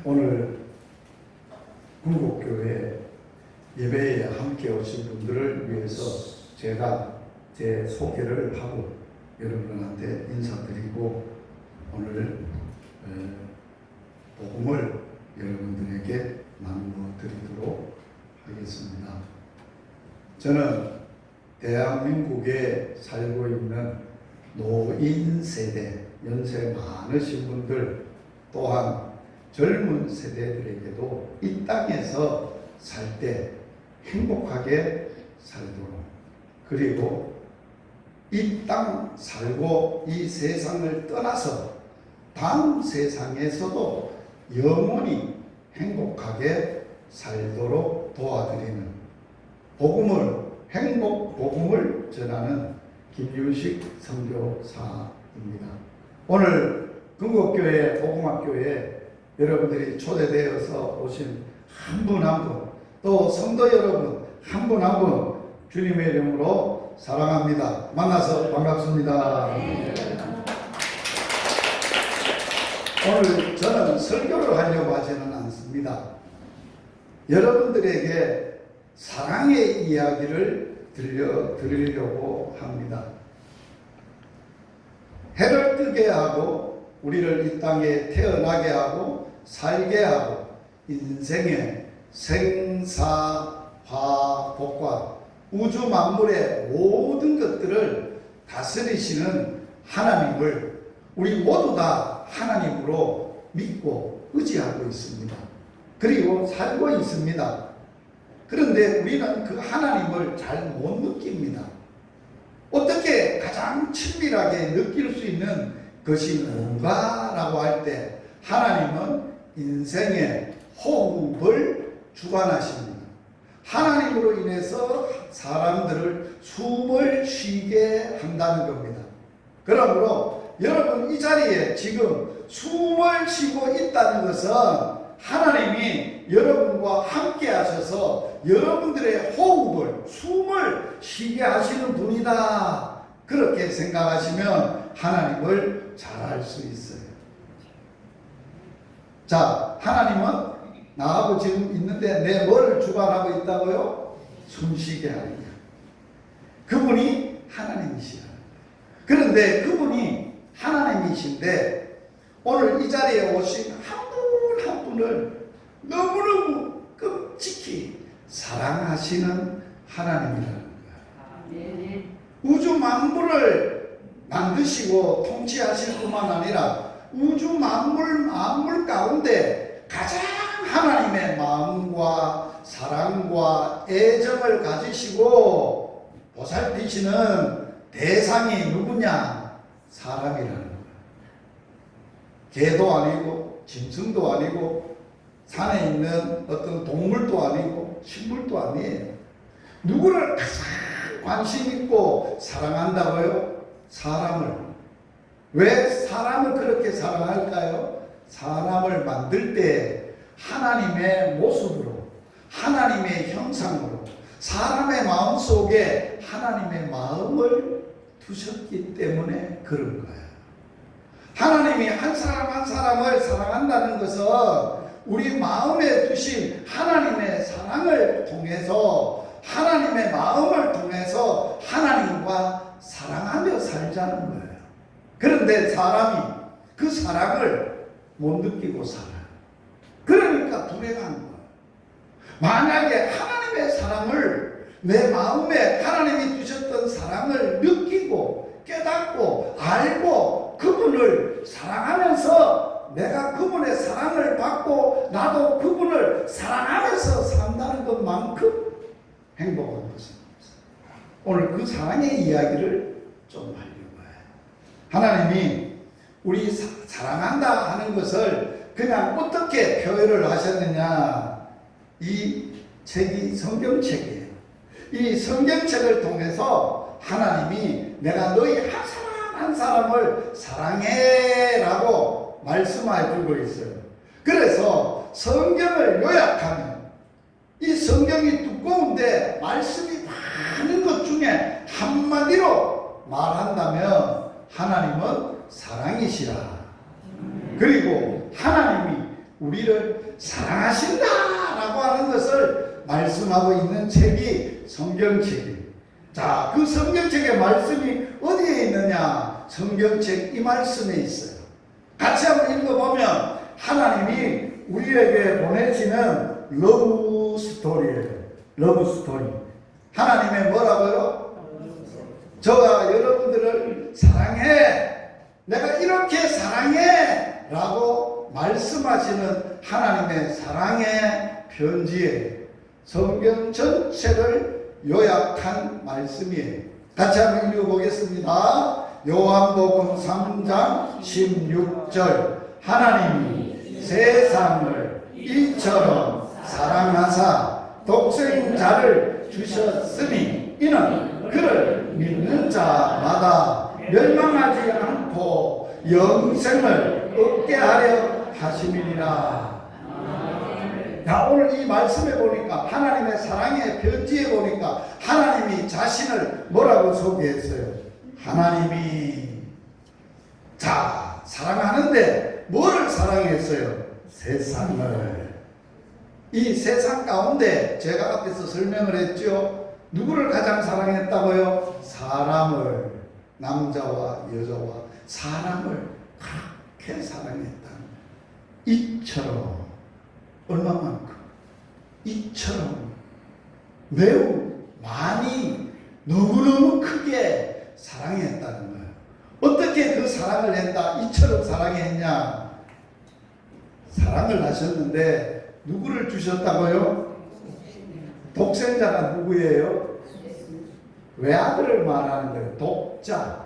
오늘 궁곡교회 예배에 함께 오신 분들을 위해서 제가 제 소개를 하고 여러분한테 인사드리고 오늘 복음을 여러분들에게 나누어 드리도록 하겠습니다. 저는 대한민국에 살고 있는 노인 세대, 연세 많으신 분들 또한 젊은 세대들에게도 이 땅에서 살 때 행복하게 살도록, 그리고 이 땅 살고 이 세상을 떠나서 다음 세상에서도 영원히 행복하게 살도록 도와드리는 행복 복음을 전하는 김유식 선교사입니다. 오늘 궁곡교회 복음학교에 여러분들이 초대되어서 오신 한 분 한 분, 또 성도 여러분 한 분 한 분 주님의 이름으로 사랑합니다. 만나서 반갑습니다. 네. 오늘 저는 설교를 하려고 하지는 않습니다. 여러분들에게 사랑의 이야기를 들려드리려고 합니다. 해를 뜨게 하고 우리를 이 땅에 태어나게 하고 살게 하고 인생의 생사화복과 우주 만물의 모든 것들을 다스리시는 하나님을 우리 모두 다 하나님으로 믿고 의지하고 있습니다. 그리고 살고 있습니다. 그런데 우리는 그 하나님을 잘 못 느낍니다. 어떻게 가장 친밀하게 느낄 수 있는 것이 뭔가라고 할 때 하나님은 인생의 호흡을 주관하십니다. 하나님으로 인해서 사람들을 숨을 쉬게 한다는 겁니다. 그러므로 여러분 이 자리에 지금 숨을 쉬고 있다는 것은 하나님이 여러분과 함께 하셔서 여러분들의 호흡을, 숨을 쉬게 하시는 분이다. 그렇게 생각하시면 하나님을 잘 알 수 있어요. 자, 하나님은 나하고 지금 있는데 내 뭐를 주관하고 있다고요? 숨쉬게 하느냐. 그분이 하나님이시라. 그런데 그분이 하나님이신데 오늘 이 자리에 오신 한 분 한 분을 너무너무 끔찍히 사랑하시는 하나님이라는 거예요. 우주 만물을 만드시고 통치하실 뿐만 아니라 우주 만물 가운데 가장 하나님의 마음과 사랑과 애정을 가지시고 보살피시는 대상이 누구냐? 사람이라는 거예요. 개도 아니고 짐승도 아니고 산에 있는 어떤 동물도 아니고 식물도 아니에요. 누구를 가장 관심 있고 사랑한다고요? 사람을. 왜 사람을 그렇게 사랑할까요? 사람을 만들 때 하나님의 모습으로, 하나님의 형상으로, 사람의 마음 속에 하나님의 마음을 두셨기 때문에 그런 거예요. 하나님이 한 사람 한 사람을 사랑한다는 것은 우리 마음에 두신 하나님의 사랑을 통해서, 하나님의 마음을 통해서 하나님과 사랑하며 살자는 거예요. 그런데 사람이 그 사랑을 못 느끼고 살아요. 그러니까 불행한 거예요. 만약에 하나님의 사랑을, 내 마음에 하나님이 두셨던 사랑을 느끼고 깨닫고 알고 그분을 사랑하면서 내가 그분의 사랑을 받고 나도 그분을 사랑하면서 산다는 것만큼 행복한 것은 없어요. 오늘 그 사랑의 이야기를 좀 하려고 해요. 하나님이 우리 사랑한다 하는 것을 그냥 어떻게 표현을 하셨느냐. 이 책이 성경책이에요. 이 성경책을 통해서 하나님이 내가 너희 한 사람 한 사람을 사랑해 라고 말씀해주고 있어요. 그래서 성경을 요약하면 이 성경이 두꺼운데 말씀이 많은 것 중에 한마디로 말한다면 하나님은 사랑이시라. 그리고 하나님이 우리를 사랑하신다라고 하는 것을 말씀하고 있는 책이 성경책이에요. 자, 그 성경책의 말씀이 어디에 있느냐? 성경책 이 말씀에 있어요. 같이 한번 읽어보면 하나님이 우리에게 보내시는 러브 스토리예요. 러브 스토리. 하나님의 뭐라고요? 저가 여러분들을 사랑해. 내가 이렇게 사랑해. 라고 말씀하시는 하나님의 사랑의 편지에 성경 전체를 요약한 말씀이에요. 같이 한번 읽어보겠습니다. 요한복음 3장 16절 하나님이 세상을 이처럼 사랑하사 독생자를 주셨으니 이는 그를 믿는 자마다 멸망하지 않고 영생을 얻게 하려 하심이니라. 자, 오늘 이 말씀에 보니까 하나님의 사랑의 편지에 보니까 하나님이 자신을 뭐라고 소개했어요? 하나님이 자 사랑하는데 뭐를 사랑했어요? 세상을. 이 세상 가운데 제가 앞에서 설명을 했죠. 누구를 가장 사랑했다고요? 사람을. 남자와 여자와 사람을 그렇게 사랑했다. 이처럼 얼마만큼? 이처럼 매우 많이 너무너무 크게 사랑했다는 거예요. 어떻게 그 사랑을 했다? 이처럼 사랑했냐? 사랑을 하셨는데 누구를 주셨다고요? 독생자가 누구예요? 외아들을 말하는 거예요. 독자.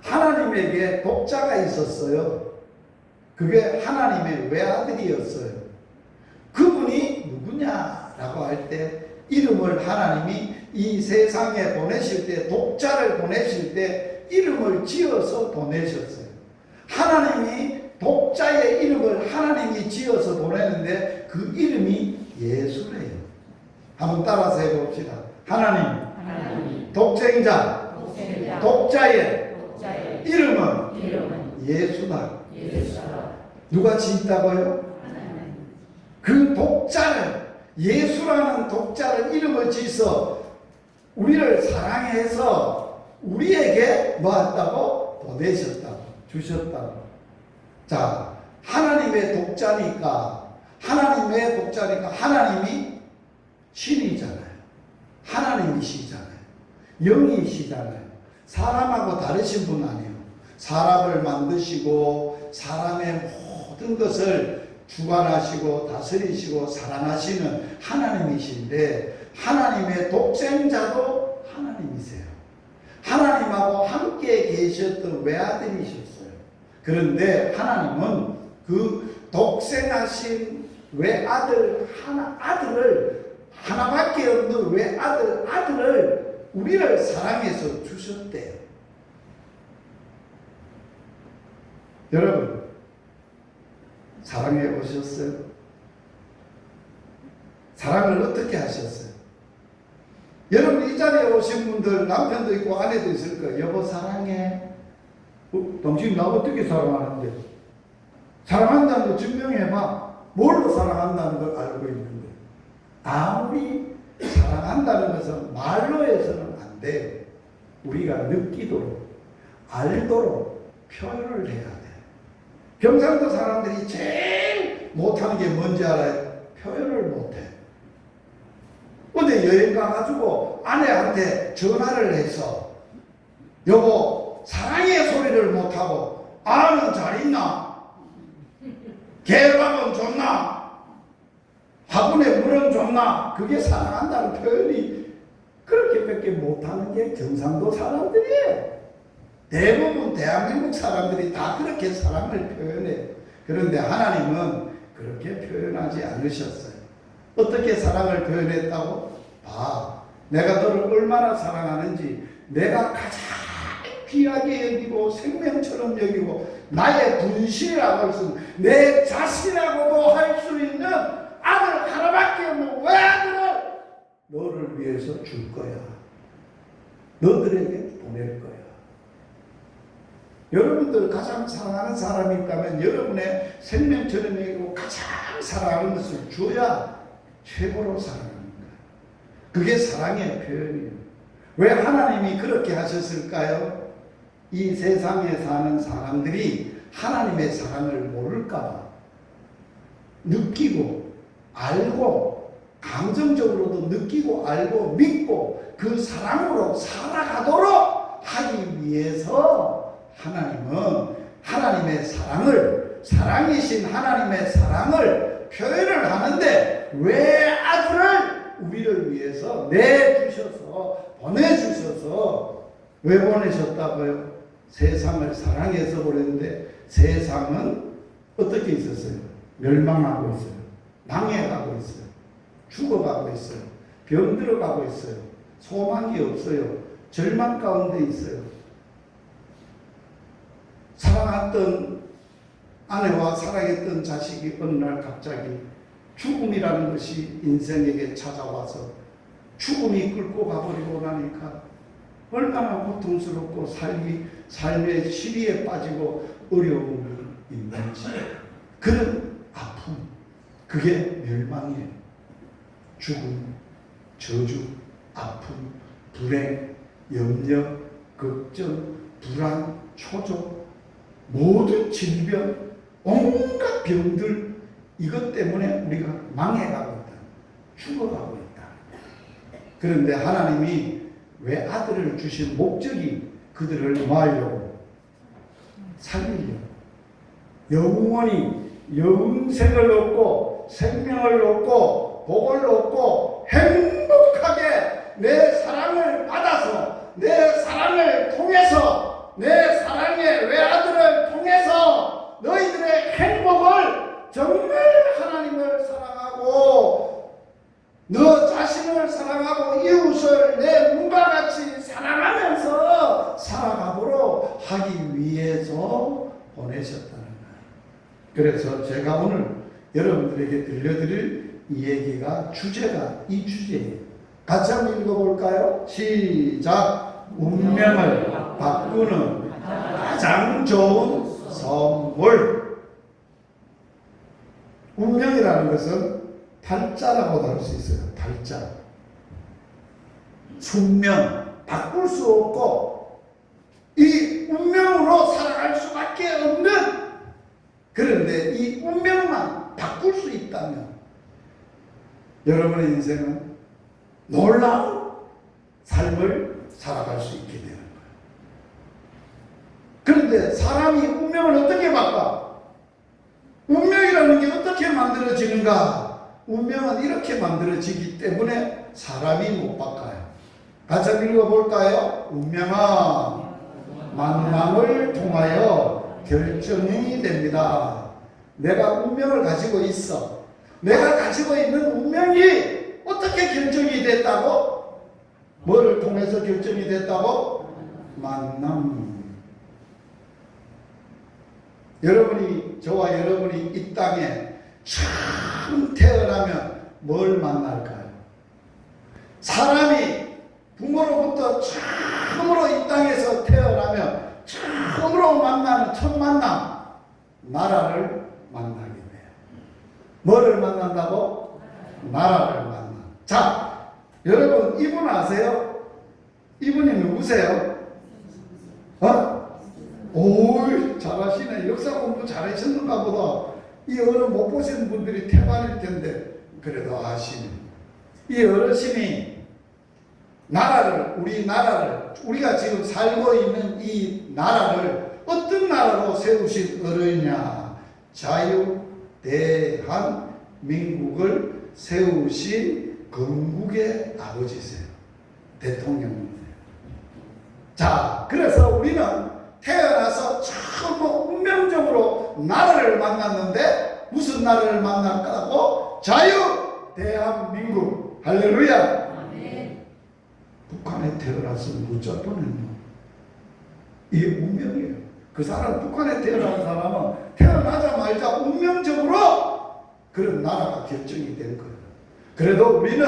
하나님에게 독자가 있었어요. 그게 하나님의 외아들이었어요. 그분이 누구냐라고 할 때 이름을 하나님이 이 세상에 보내실 때 독자를 보내실 때 이름을 지어서 보내셨어요. 하나님이 독자의 이름을 하나님이 지어서 보내는데 그 이름이 예수래요. 한번 따라서 해봅시다. 하나님 독생자, 독자의 이름은 예수다. 누가 짓다고요? 그 독자를, 예수라는 독자를 이름을 지어서 우리를 사랑해서 우리에게 뭐 했다고? 보내셨다고, 주셨다고. 자, 하나님의 독자니까 하나님이 신이잖아요. 하나님이시잖아요. 영이시잖아요. 사람하고 다르신 분 아니에요. 사람을 만드시고 사람의 모든 것을 주관하시고 다스리시고 사랑하시는 하나님이신데 하나님의 독생자도 하나님이세요. 하나님하고 함께 계셨던 외아들이셨어요. 그런데 하나님은 그 독생하신 외아들 아들을 하나밖에 없는 외아들을 우리를 사랑해서 주셨대요. 여러분 사랑해 보셨어요? 사랑을 어떻게 하셨어요? 여러분 이 자리에 오신 분들 남편도 있고 아내도 있을 거예요. 여보 사랑해. 당신 나 어떻게 사랑하는데? 사랑한다는 거 증명해봐. 뭘로 사랑한다는 걸 알고 있는데 아무리 사랑한다는 것은 말로 해서는 안 돼요. 우리가 느끼도록 알도록 표현을 해야 돼. 경상도 사람들이 제일 못하는 게 뭔지 알아요? 표현을 못해. 어디 여행 가가지고 아내한테 전화를 해서 여보 사랑의 소리를 못하고 아는 잘 있나? 개밥은 좋나? 화분에 물은 좋나? 그게 사랑한다는 표현이 그렇게밖에 못하는 게 경상도 사람들이에요. 대부분 대한민국 사람들이 다 그렇게 사랑을 표현해요. 그런데 하나님은 그렇게 표현하지 않으셨어요. 어떻게 사랑을 표현했다고? 봐. 내가 너를 얼마나 사랑하는지 내가 가장 귀하게 여기고 생명처럼 여기고 나의 분실이라고 할 수 있는 내 자신하고도 할 수 있는 아들 하나밖에 없는 외아들을 너를 위해서 줄 거야. 너들에게 보낼 거야. 여러분들 가장 사랑하는 사람이 있다면 여러분의 생명처럼 여기고 가장 사랑하는 것을 줘야 최고로 사랑합니다. 그게 사랑의 표현이에요. 왜 하나님이 그렇게 하셨을까요? 이 세상에 사는 사람들이 하나님의 사랑을 모를까봐 느끼고 알고 감정적으로도 느끼고 알고 믿고 그 사랑으로 살아가도록 하기 위해서 하나님은 하나님의 사랑을, 사랑이신 하나님의 사랑을 표현을 하는데 왜 아들을 우리를 위해서 내주셔서 보내주셔서 왜 보내셨다고요? 세상을 사랑해서 보냈는데 세상은 어떻게 있었어요? 멸망하고 있어요. 망해가고 있어요. 죽어가고 있어요. 병들어가고 있어요. 소망이 없어요. 절망 가운데 있어요. 사랑했던 아내와 사랑했던 자식이 어느 날 갑자기 죽음이라는 것이 인생에게 찾아와서 죽음이 끌고 가버리고 나니까 얼마나 고통스럽고 삶의 시리에 빠지고 어려움이 있는지, 그런 아픔, 그게 멸망이에요. 죽음, 저주, 아픔, 불행, 염려, 걱정, 불안, 초조, 모든 질병, 온갖 병들, 이것 때문에 우리가 망해가고 있다. 죽어가고 있다. 그런데 하나님이 왜 아들을 주신 목적이 그들을 뭐 하려고? 살리려고. 영원히 영생을 얻고 생명을 얻고 복을 얻고 행복하게 내 사랑을 받아서 내 사랑을 통해서 내 사랑의 외아들을 통해서 너희들의 행복을 정말 하나님을 사랑하고 너 자신을 사랑하고 이웃을 내 몸과 같이 사랑하면서 살아가도록 하기 위해서 보내셨다는 거예요. 그래서 제가 오늘 여러분들에게 들려드릴 이 얘기가 주제가 이 주제예요. 같이 한번 읽어볼까요? 시작. 운명을 바꾸는 가장 좋은 선물. 운명이라는 것은 달자라고도 할 수 있어요. 달자. 숙명, 바꿀 수 없고 이 운명으로 살아갈 수밖에 없는, 그런데 이 운명만 바꿀 수 있다면 여러분의 인생은 놀라운 삶을 살아갈 수 있게 되는 거예요. 그런데 사람이 운명을 어떻게 바꿔? 운명이라는 게 어떻게 만들어지는가? 운명은 이렇게 만들어지기 때문에 사람이 못 바꿔요. 같이 읽어볼까요? 운명은 만남을 통하여 결정이 됩니다. 내가 운명을 가지고 있어. 내가 가지고 있는 운명이 어떻게 결정이 됐다고? 뭐를 통해서 결정이 됐다고? 만남. 여러분이, 저와 여러분이 이 땅에 처음 태어나면 뭘 만날까요? 사람이 부모로부터 처음으로 이 땅에서 태어나면 처음으로 만나는 첫 만남, 나라를 만나게 돼요. 뭐를 만난다고? 나라를 만나. 자, 여러분 이분 아세요? 이분이 누구세요? 오, 잘하시네. 역사 공부 잘하셨는가 보다. 이 어른 못 보시는 분들이 태반일 텐데 그래도 아시네. 이 어르신이 나라를, 우리 나라를, 우리가 지금 살고 있는 이 나라를 어떤 나라로 세우신 어른이냐? 자유 대한민국을 세우신 건국의 아버지세요. 대통령이세요. 자, 그래서 우리는 태어나서 처음 운명적으로 나라를 만났는데 무슨 나라를 만날까고? 자유 대한민국. 할렐루야. 네. 북한에 태어났으면 어쩔 뻔했노. 이게 운명이에요. 그 사람, 북한에 태어난 사람은 태어나자마자 운명적으로 그런 나라가 결정이 된 거예요. 그래도 우리는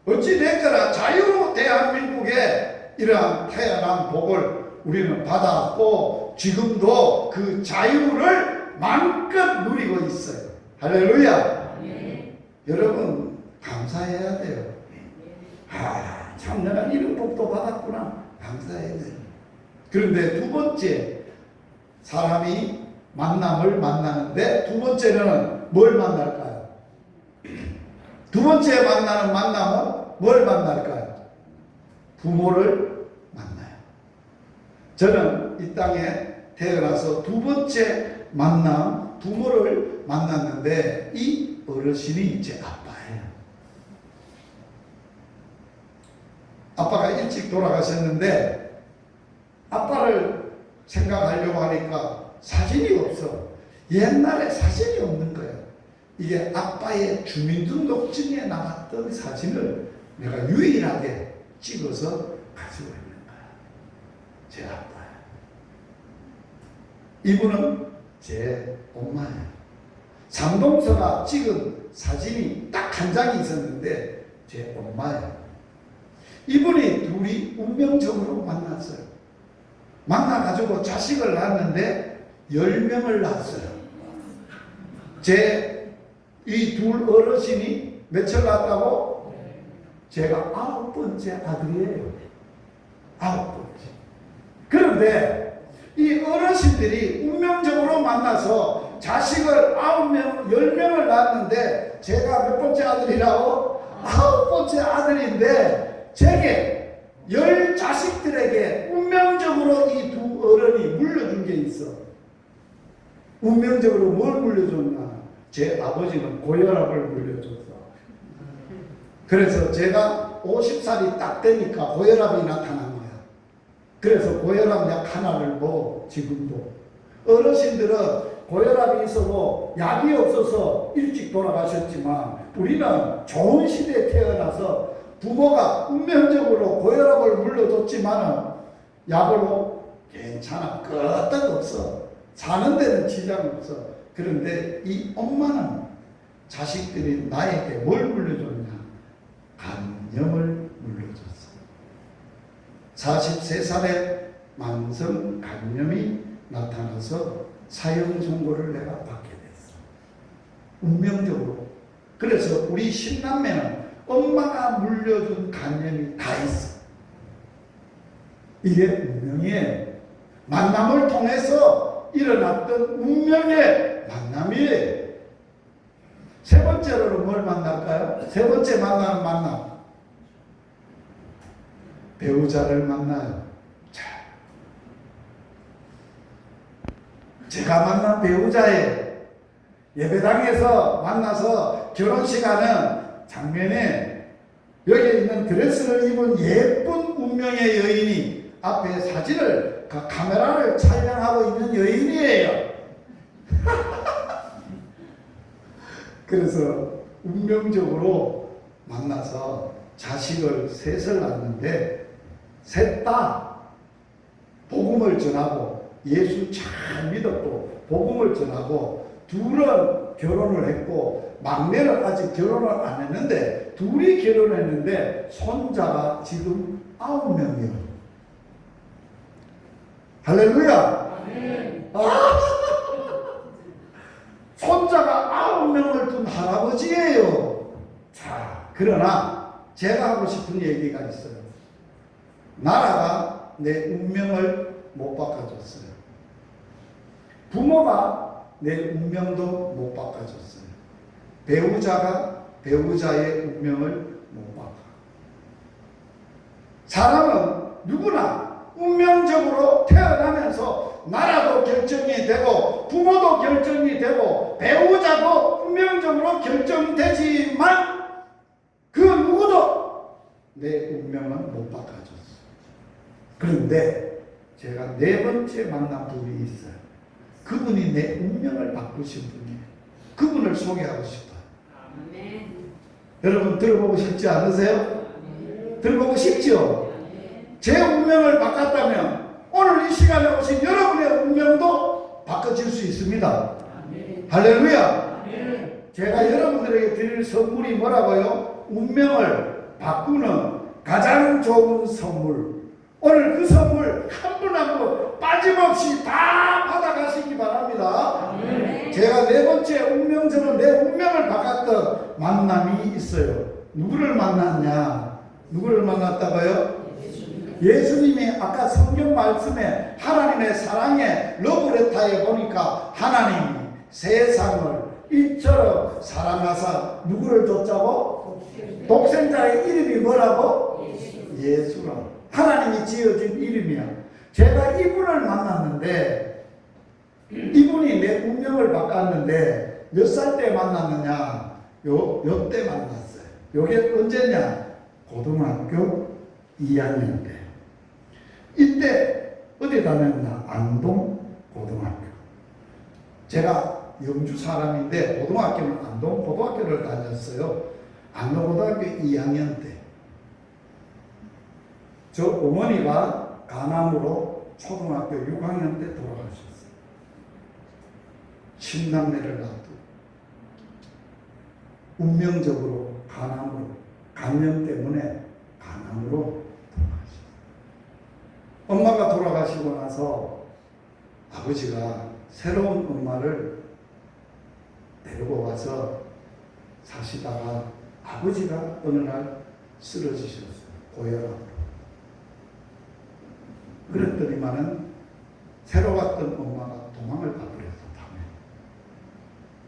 어찌 됐거나 자유 대한민국에 이러한 태어난 복을 우리는 받았고 지금도 그 자유를 마음껏 누리고 있어요. 할렐루야. 여러분 감사해야 돼요. 참 내가 이런 복도 받았구나. 감사해야 돼요. 그런데 두 번째, 사람이 만남을 만나는데 두 번째는 뭘 만날까요? 두 번째 만나는 만남은 뭘 만날까요? 부모를 만나요. 저는 이 땅에 태어나서 두 번째 만남, 부모를 만났는데 이 어르신이 제 아빠예요. 아빠가 일찍 돌아가셨는데 아빠를 생각하려고 하니까 사진이 없어. 옛날에 사진이 없는 거예요. 이게 아빠의 주민등록증에 남았던 사진을 내가 유일하게 찍어서 가지고 있는 거야. 제 아빠야. 이분은 제 엄마예요. 상동서가 찍은 사진이 딱 한 장이 있었는데 제 엄마예요. 이분이 둘이 운명적으로 만났어요. 만나가지고 자식을 낳았는데 10명을 낳았어요. 제 이 둘 어르신이 몇을 낳았다고? 제가 9번째 아들이에요. 9번째. 그런데 이 어르신들이 운명적으로 만나서 자식을 10명을 낳았는데 제가 몇 번째 아들이라고? 9번째 아들인데 제게 10 자식들에게 운명적으로 이 두 어른이 물려준 게 있어. 운명적으로 뭘 물려줬나? 제 아버지는 고혈압을 물려줬어. 그래서 제가 50살이 딱 되니까 고혈압이 나타난 거야. 그래서 고혈압 약 하나를 먹어. 지금도 어르신들은 고혈압이 있어도 약이 없어서 일찍 돌아가셨지만 우리는 좋은 시대에 태어나서 부모가 운명적으로 고혈압을 물려줬지만 약으로 괜찮아. 끄떡없어. 사는 데는 지장 없어. 그런데 이 엄마는 자식들이 나에게 뭘 물려줬냐? 간염을 물려줬어. 43살에 만성 간염이 나타나서 사형 선고를 내가 받게 됐어. 운명적으로. 그래서 우리 10남매는 엄마가 물려준 간염이 다 있어. 이게 운명이에요. 만남을 통해서 일어났던 운명의 만남이에요. 세 번째로는 뭘 만날까요? 세 번째 만나는 만남. 배우자를 만나요. 자, 제가 만난 배우자의 예배당에서 만나서 결혼식하는 장면에 여기 있는 드레스를 입은 예쁜 운명의 여인이 앞에 사진을 카메라를 촬영하고 있는 여인이에요. 그래서 운명적으로 만나서 자식을 셋을 낳았는데 셋 다 복음을 전하고 예수 잘 믿었고 복음을 전하고 둘은 결혼을 했고 막내는 아직 결혼을 안 했는데 둘이 결혼했는데 손자가 지금 9명이에요. 할렐루야. 손자가 9명을 둔 할아버지예요. 자, 그러나 제가 하고 싶은 얘기가 있어요. 나라가 내 운명을 못 바꿔줬어요. 부모가 내 운명도 못 바꿔줬어요. 배우자가 배우자의 운명을 못 바꿔. 사람은 누구나 운명적으로 태어나면서 나라도 결정이 되고 부모도 결정이 되고 배우자도 운명적으로 결정되지만 그 누구도 내 운명은 못 바꿔줬어. 그런데 제가 네 번째 만난 분이 있어요. 그분이 내 운명을 바꾸신 분이에요. 그분을 소개하고 싶어요. 여러분 들어보고 싶지 않으세요? 들어보고 싶죠? 제 운명을 바꿨다면 오늘 이 시간에 오신 여러분의 운명도 바꿔질 수 있습니다. 할렐루야. 제가 여러분들에게 드릴 선물이 뭐라고요? 운명을 바꾸는 가장 좋은 선물. 오늘 그 선물 한 분 하나도 빠짐없이 다 받아가시기 바랍니다. 제가 네 번째 운명처럼 내 운명을 바꿨던 만남이 있어요. 누구를 만났냐? 누구를 만났다고요? 예수님이 아까 성경 말씀에 하나님의 사랑의 러브레터에 보니까 하나님이 세상을 이처럼 사랑하사 누구를 줬자고? 독생자의 이름이 뭐라고? 예수라. 하나님이 지어준 이름이야. 제가 이분을 만났는데 이분이 내 운명을 바꿨는데 몇 살 때 만났느냐? 요 때 만났어요. 요게 언제냐? 고등학교 2학년 때. 이때 어디 다녔나? 안동 고등학교. 제가 영주 사람인데 고등학교는 안동 고등학교를 다녔어요. 안동 고등학교 2학년 때. 저 어머니가 간암으로 초등학교 6학년 때 돌아가셨어요. 신남매를 놔두고 운명적으로 간암으로 감염 때문에 간암으로 돌아가셨어요. 엄마가 돌아가시고 나서 아버지가 새로운 엄마를 데리고 와서 사시다가 아버지가 어느 날 쓰러지셨어요. 고혈압으로. 그랬더니만은 새로 갔던 엄마가 도망을 가버렸어. 다음에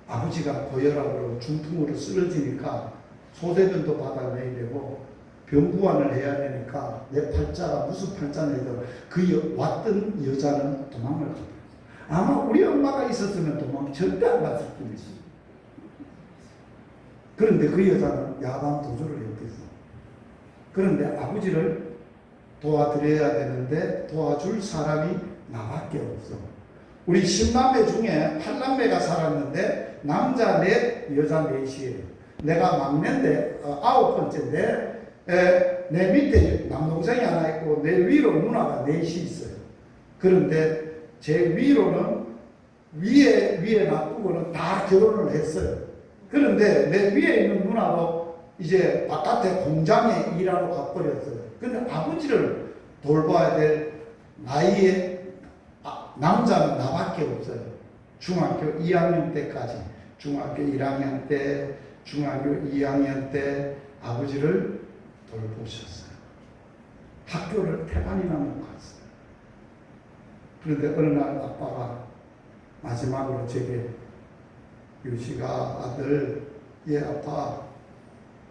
아버지가 고혈압으로 중풍으로 쓰러지니까 소대변도 받아내야 되고 병구안을 해야 되니까 내 팔자가 무슨 팔자냐도 왔던 여자는 도망을 가버렸어. 아마 우리 엄마가 있었으면 도망 절대 안 갔을 뿐이지. 그런데 그 여자는 야반 도주를 했겠어. 그런데 아버지를 도와드려야 되는데 도와줄 사람이 나밖에 없어. 우리 10남매 중에 8남매가 살았는데 남자 넷, 여자 넷이에요. 내가 막내인데 9번째인데 내 밑에 남동생이 하나 있고 내 위로 누나가 넷이 있어요. 그런데 제 위로는 위에 놔두고는 다 결혼을 했어요. 그런데 내 위에 있는 누나도 이제 바깥에 공장에 일하러 가버렸어요. 근데 아버지를 돌봐야 될 나이에 남자는 나밖에 없어요. 중학교 2학년 때까지. 중학교 1학년 때, 중학교 2학년 때 아버지를 돌보셨어요. 학교를 태반이나 못 갔어요. 그런데 어느 날 아빠가 마지막으로 제게 유시가 아들, 얘 아빠,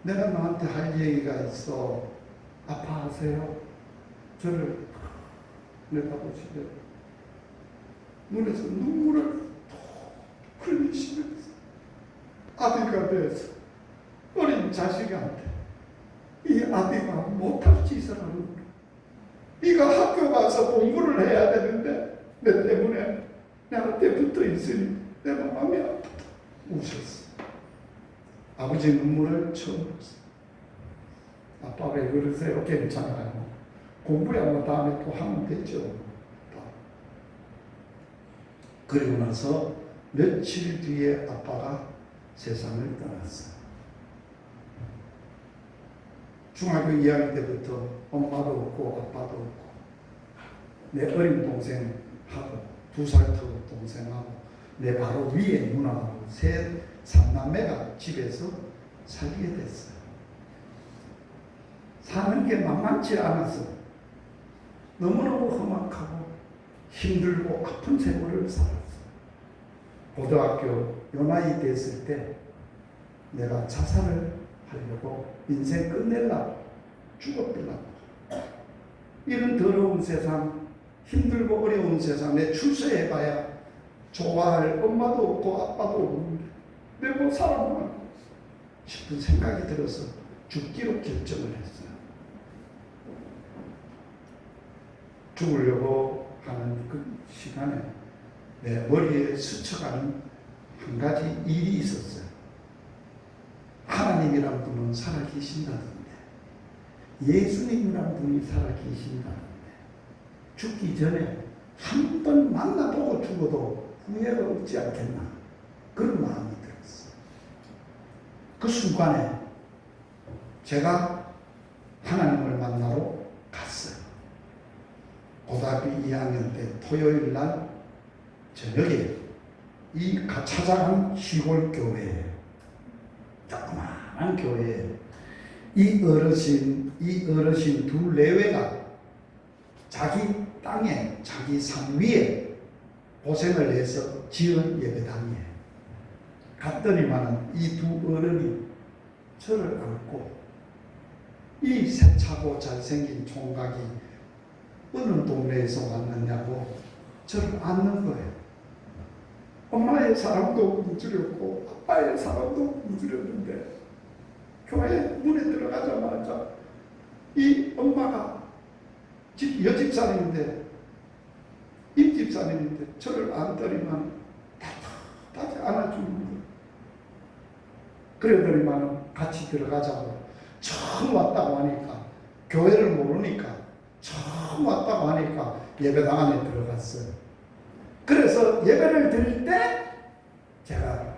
내가 너한테 할 얘기가 있어. 아파하세요? 저를 내다보시며 눈에서 눈물을 톡 흘리시면서 아들과 돼서 어린 자식한테 이 아들가 못할 짓을 하는구나. 네가 학교 가서 공부를 해야 되는데 내 때문에 나한테 붙어 있으니 내가 마음이 아프다. 우셨어. 아버지 눈물을 처음 봤어. 아빠 왜 그러세요? 괜찮아요. 공부야 뭐 다음에 또 하면 되죠. 그리고 나서 며칠 뒤에 아빠가 세상을 떠났어요. 중학교 2학년 때부터 엄마도 없고 아빠도 없고 내 어린 동생하고 2살 터 동생하고 내 바로 위에 누나하고 셋 3남매가 집에서 살게 됐어요. 사는 게 만만치 않아서 너무너무 험악하고 힘들고 아픈 세월을 살았어요. 고등학교 요 나이 됐을 때 내가 자살을 하려고 인생 끝내려고 죽어버리려고 이런 더러운 세상 힘들고 어려운 세상에 출세해봐야 좋아할 엄마도 없고 아빠도 없는데 내 뭐 살아보나 싶은 생각이 들어서 죽기로 결정을 했어요. 죽으려고 하는 그 시간에 내 머리에 스쳐가는 한 가지 일이 있었어요. 하나님이란 분은 살아계신다던데, 예수님이란 분이 살아계신다던데, 죽기 전에 한 번 만나보고 죽어도 후회가 없지 않겠나, 그런 마음이 들었어요. 그 순간에 제가 하나님을 만나러 갔어요. 고등학교 2학년 때 토요일 날 저녁에 이 가차장한 시골 교회에, 조그마한 교회에 이 어르신 둘 내외가 자기 땅에, 자기 산 위에 고생을 해서 지은 예배당이에요. 갔더니만은 이 두 어른이 저를 안고, 이 세차고 잘생긴 총각이 어느 동네에서 왔느냐고 저를 안는 거예요. 엄마의 사랑도 굶주렸고 아빠의 사랑도 굶주렸는데 교회 문에 들어가자마자 이 엄마가 여집사님인데, 입집사님인데 저를 안더니만 따뜻하게 안아주는 거예요. 그러더니만 같이 들어가자고. 처음 왔다고 하니까, 교회를 모르니까 처음 왔다고 하니까 예배당 안에 들어갔어요. 그래서 예배를 드릴 때 제가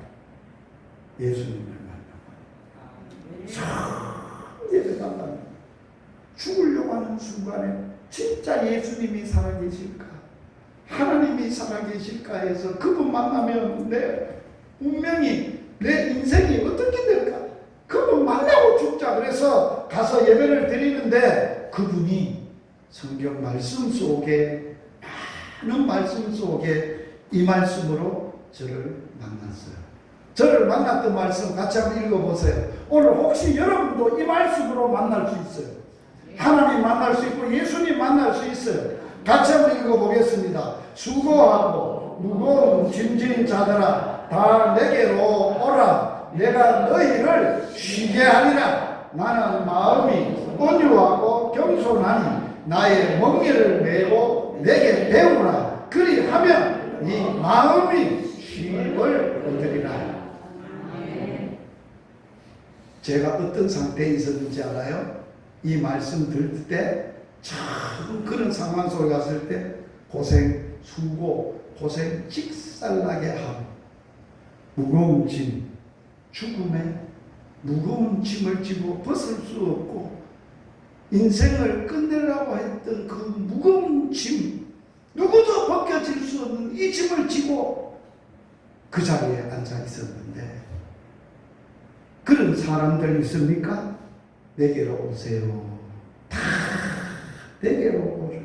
예수님을 만나고 처음 예배당 가면 죽으려고 하는 순간에 진짜 예수님이 살아계실까, 하나님이 살아계실까 해서 그분 만나면 내 운명이, 내 인생이 어떻게 될까, 그분 만나고 죽자. 그래서 가서 예배를 드리는데 그분이 성경 말씀 속에, 많은 말씀 속에 이 말씀으로 저를 만났어요. 저를 만났던 말씀 같이 한번 읽어보세요. 오늘 혹시 여러분도 이 말씀으로 만날 수 있어요. 하나님 만날 수 있고 예수님 만날 수 있어요. 같이 한번 읽어보겠습니다. 수고하고 무거운 짐진 자들아 다 내게로 오라. 내가 너희를 쉬게 하리라. 나는 마음이 온유하고 겸손하니 나의 멍에를 메고 내게 배우라. 그리하면 네 마음이 쉼을 얻으리라. 제가 어떤 상태에 있었는지 알아요? 이 말씀 들을 때 참 그런 상황 속에 갔을 때 고생, 수고, 고생 직살나게 하고 무거운 짐, 죽음에 무거운 짐을 지고 벗을 수 없고 인생을 끝내려고 했던 그 무거운 짐, 누구도 벗겨질 수 없는 이 짐을 지고 그 자리에 앉아 있었는데, 그런 사람들 있습니까? 내게로 오세요. 다 내게로 오세요.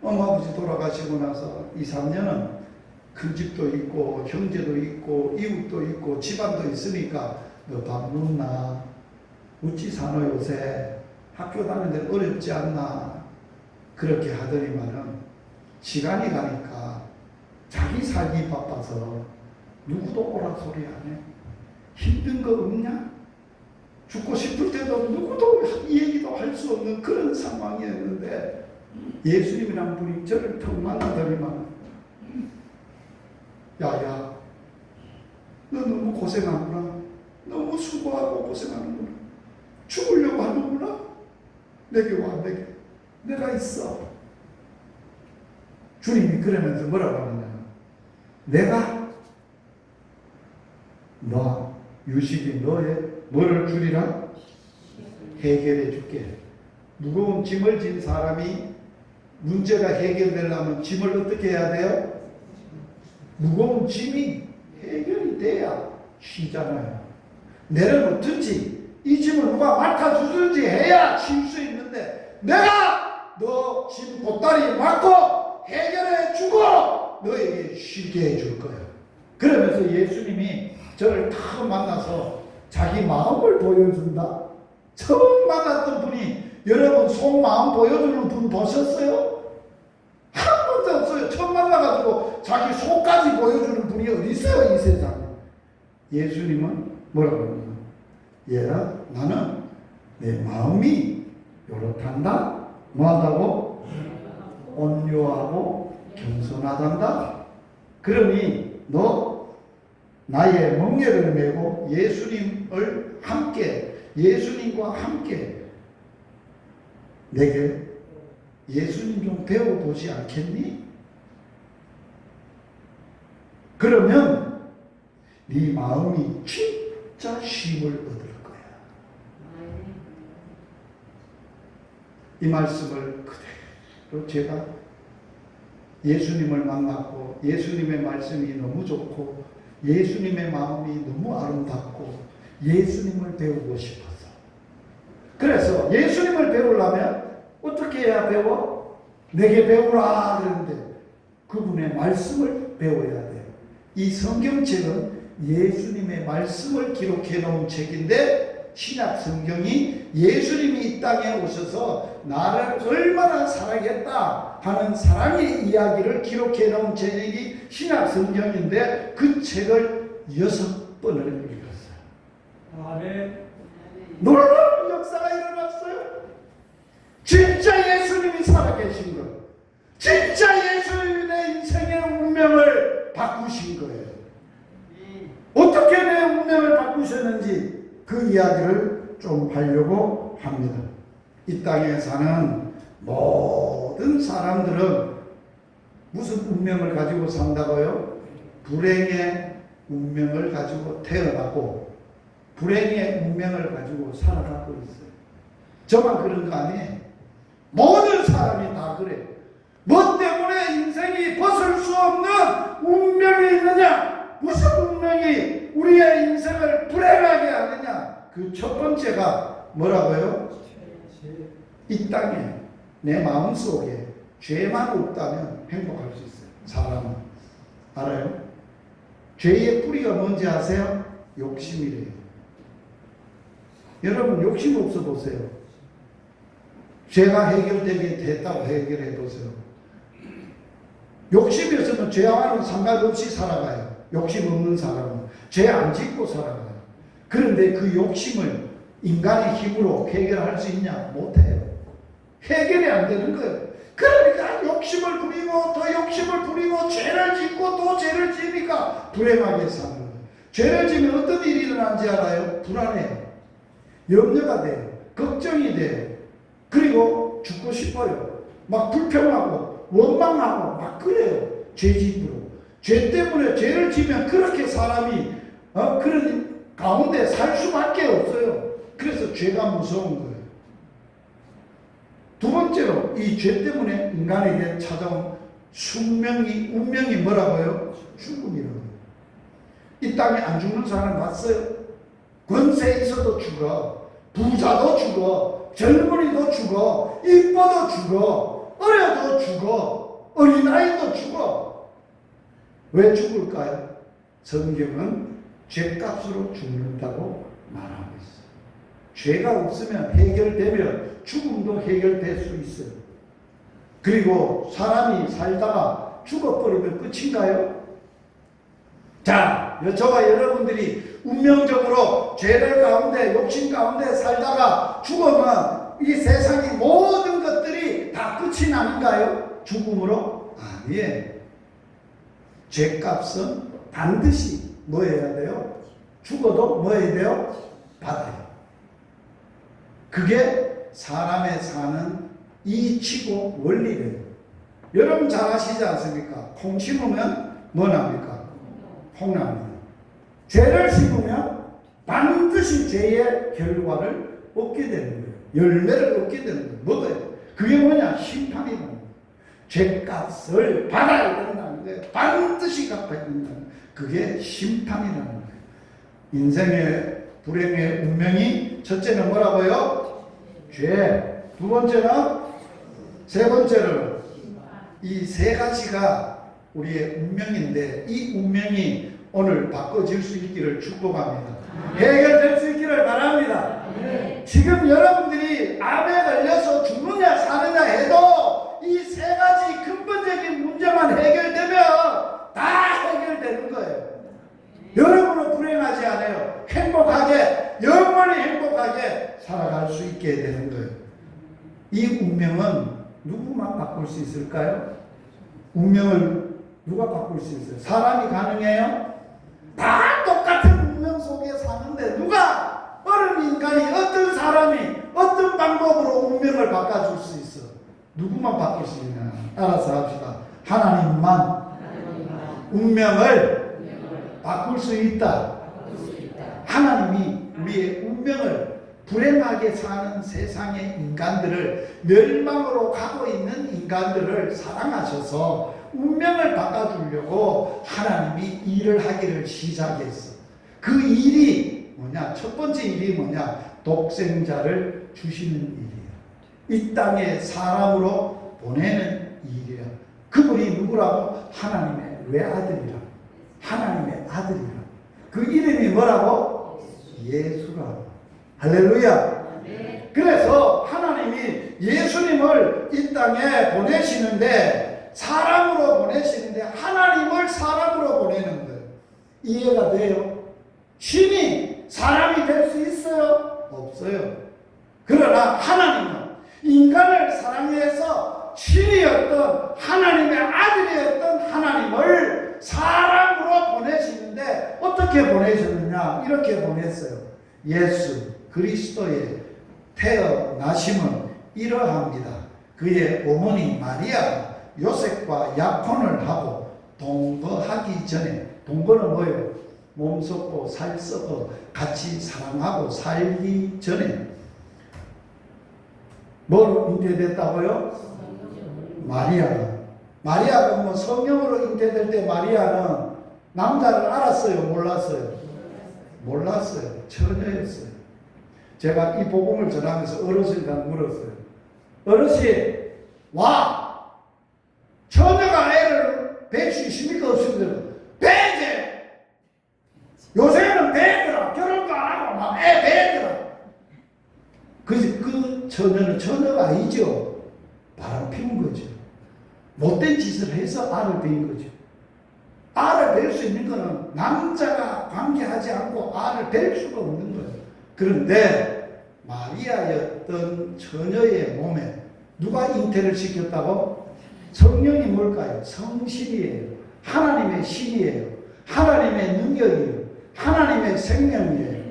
엄마 아버지 돌아가시고 나서 2, 3년은 큰 집도 있고 형제도 있고 이웃도 있고 집안도 있으니까 너 밥 먹나? 어찌 사노 요새? 학교 다니는데 어렵지 않나? 그렇게 하더니만은 시간이 가니까 자기 살기 바빠서 누구도 오라 소리 안 해. 힘든 거 없냐? 죽고 싶을 때도 누구도 이 얘기도 할 수 없는 그런 상황이었는데 예수님이란 분이 저를 턱 만나더니만 야야 너 너무 고생하구나. 너무 수고하고 고생하는구나. 죽으려고 하는구나. 내게 와. 내가 있어. 주님이 그러면서 뭐라고 하느냐, 내가 너 유식이 너의 뭐를 주리라? 해결해 줄게. 무거운 짐을 진 사람이 문제가 해결되려면 짐을 어떻게 해야 돼요? 무거운 짐이 해결이 돼야 쉬잖아요. 내려놓든지 이 짐을 누가 맡아주든지 해야 쉴 수 있는데, 내가 너 짐 보따리 맡고 해결해 주고 너에게 쉬게 해줄 거야. 그러면서 예수님이 저를 탁 만나서 자기 마음을 보여준다. 처음 만났던 분이, 여러분 속마음 보여주는 분 보셨어요? 한 번도 없어요. 처음 만나가지고 자기 속까지 보여주는 분이 어디 있어요, 이 세상에. 예수님은 뭐라고 그러냐, 얘라 나는 내 마음이 요렇단다. 뭐한다고? 온유하고 겸손하단다. 그러니 너 나의 멍에를 메고 예수님을 함께, 예수님과 함께 내게 예수님 좀 배워보지 않겠니? 그러면 네 마음이 진짜 쉼을 얻을 거야. 이 말씀을 그대로 제가 예수님을 만났고 예수님의 말씀이 너무 좋고 예수님의 마음이 너무 아름답고 예수님을 배우고 싶어서, 그래서 예수님을 배우려면 어떻게 해야 배워? 내게 배우라 그러는데 그분의 말씀을 배워야 돼요. 이 성경책은 예수님의 말씀을 기록해 놓은 책인데, 신약 성경이 예수님이 이 땅에 오셔서 나를 얼마나 사랑했다 하는 사랑의 이야기를 기록해 놓은 책이 신약 성경인데, 그 책을 6번을 읽었어요. 아멘. 놀라운 역사가 일어났어요. 진짜 예수님이 살아계신 것, 진짜 예수님이 내 인생의 운명을 바꾸신 거예요. 어떻게 내 운명을 바꾸셨는지 그 이야기를 좀 하려고 합니다. 이 땅에 사는 모든 사람들은 무슨 운명을 가지고 산다고요? 불행의 운명을 가지고 태어나고 불행의 운명을 가지고 살아가고 있어요. 저만 그런 거 아니에요. 모든 사람이 다 그래요. 뭐 때문에 인생이 벗을 수 없는 운명이 있느냐? 무슨 운명이 우리의 인생을 불행하게 하느냐? 그 첫 번째가 뭐라고요? 이 땅에 내 마음속에 죄만 없다면 행복할 수 있어요. 사람은. 알아요? 죄의 뿌리가 뭔지 아세요? 욕심이래요. 여러분 욕심 없어 보세요. 죄가 해결되게 됐다고 해결해 보세요. 욕심이 없으면 죄와는 상관없이 살아가요. 욕심 없는 사람은 죄 안 짓고 살아가요. 그런데 그 욕심을 인간의 힘으로 해결할 수 있냐? 못해요. 해결이 안 되는 거예요. 그러니까 욕심을 부리고 또 욕심을 부리고 죄를 짓고 또 죄를 지니까 불행하게 사는 거예요. 죄를 지면 어떤 일이 일어나는지 알아요? 불안해요. 염려가 돼요. 걱정이 돼요. 그리고 죽고 싶어요. 막 불평하고 원망하고 막 그래요. 죄짓으로. 죄 때문에 죄를 지면 그렇게 사람이 그런 가운데 살 수밖에 없어요. 그래서 죄가 무서운 거예요. 두 번째로 이 죄 때문에 인간에게 찾아온 운명이 뭐라고요? 죽음이라고요. 이 땅에 안 죽는 사람 봤어요? 권세 있어도 죽어. 부자도 죽어. 젊은이도 죽어. 이뻐도 죽어. 어려도 죽어. 어린아이도 죽어. 왜 죽을까요? 성경은 죄값으로 죽는다고 말하고 있어요. 죄가 없으면 해결되면 죽음도 해결될 수 있어요. 그리고 사람이 살다가 죽어버리면 끝인가요? 자, 저와 여러분들이 운명적으로 죄를 가운데 욕심 가운데 살다가 죽으면 이 세상의 모든 것들이 다 끝이 나는가요? 죽음으로? 아니에요. 죄값은 반드시 뭐 해야 돼요? 죽어도 뭐 해야 돼요? 받아요. 그게 사람의 사는 이치고 원리래요. 여러분 잘 아시지 않습니까? 콩 심으면 뭐 납니까? 콩 납니다. 죄를 심으면 반드시 죄의 결과를 얻게 되는 거예요. 열매를 얻게 되는 거예요. 뭐예요? 그게 뭐냐? 심판이라는 거예요. 죄값을 받아야 된다는 거예요. 반드시 갚아야 된다는 거예요. 그게 심판이라는 거예요. 인생의 불행의 운명이 첫째는 뭐라고요? 죄. 두 번째는? 세 번째는? 이 세 가지가 우리의 운명인데 이 운명이 오늘 바꿔질 수 있기를 축복합니다. 해결될 수 있기를 바랍니다. 지금 여러분들이 암에 걸려서 죽느냐 사느냐 해도 이 세 가지 근본적인 문제만 해결되면 다 해결되는 거예요. 여러분은 불행하지 않아요. 행복하게, 영원히 행복하게 살아갈 수 있게 되는 거예요. 이 운명은 누구만 바꿀 수 있을까요? 운명을 누가 바꿀 수 있어요? 사람이 가능해요? 다 똑같은 운명 속에 사는데 누가 어느 인간이 어떤 사람이 어떤 방법으로 운명을 바꿔줄 수 있어? 누구만 바꿀 수 있냐? 알아서 합시다. 하나님만 운명을 바꿀 수 있다. 하나님이 우리의 운명을 불행하게 사는 세상의 인간들을, 멸망으로 가고 있는 인간들을 사랑하셔서 운명을 바꿔주려고 하나님이 일을 하기를 시작했어. 그 일이 뭐냐? 첫 번째 일이 뭐냐? 독생자를 주시는 일이야. 이 땅에 사람으로 보내는 일이야. 그분이 누구라고? 하나님의 외아들이라. 하나님의 아들이라. 그 이름이 뭐라고? 예수라고. 할렐루야. 그래서 하나님이 예수님을 이 땅에 보내시는데, 사람으로 보내시는데 하나님을 사람으로 보내는 거예요. 이해가 돼요? 신이 사람이 될 수 있어요? 없어요. 그러나 하나님은 인간을 사랑해서 신이었던 하나님의 아들이었던 하나님을 사람으로 보내시는데, 어떻게 보내셨느냐? 이렇게 보냈어요. 예수 그리스도의 태어나심은 이러합니다. 그의 어머니 마리아가 요셉과 약혼을 하고 동거하기 전에, 동거는 뭐예요? 몸 섞고 살 섞어 같이 사랑하고 살기 전에 뭐로 잉태됐다고요? 마리아가 뭐 성령으로 잉태될 때 마리아는 남자를 알았어요? 몰랐어요? 몰랐어요. 처녀였어요. 제가 이 복음을 전하면서 어르신한테 물었어요. 어르신, 와! 처녀가 애를 뵐 수 있습니까? 없습니까? 배제! 요새는 배더라. 결혼도 안 하고 막 애 배더라. 그 처녀는 처녀가 아니죠. 바람 피운 거죠. 못된 짓을 해서 알을 뵌 거죠. 알을 뵐 수 있는 거는 남자가 관계하지 않고 알을 뵐 수가 없는 거예요. 그런데 마리아였던 처녀의 몸에 누가 잉태를 시켰다고? 성령이 뭘까요? 성신이에요. 하나님의 신이에요. 하나님의 능력이에요. 하나님의 생명이에요.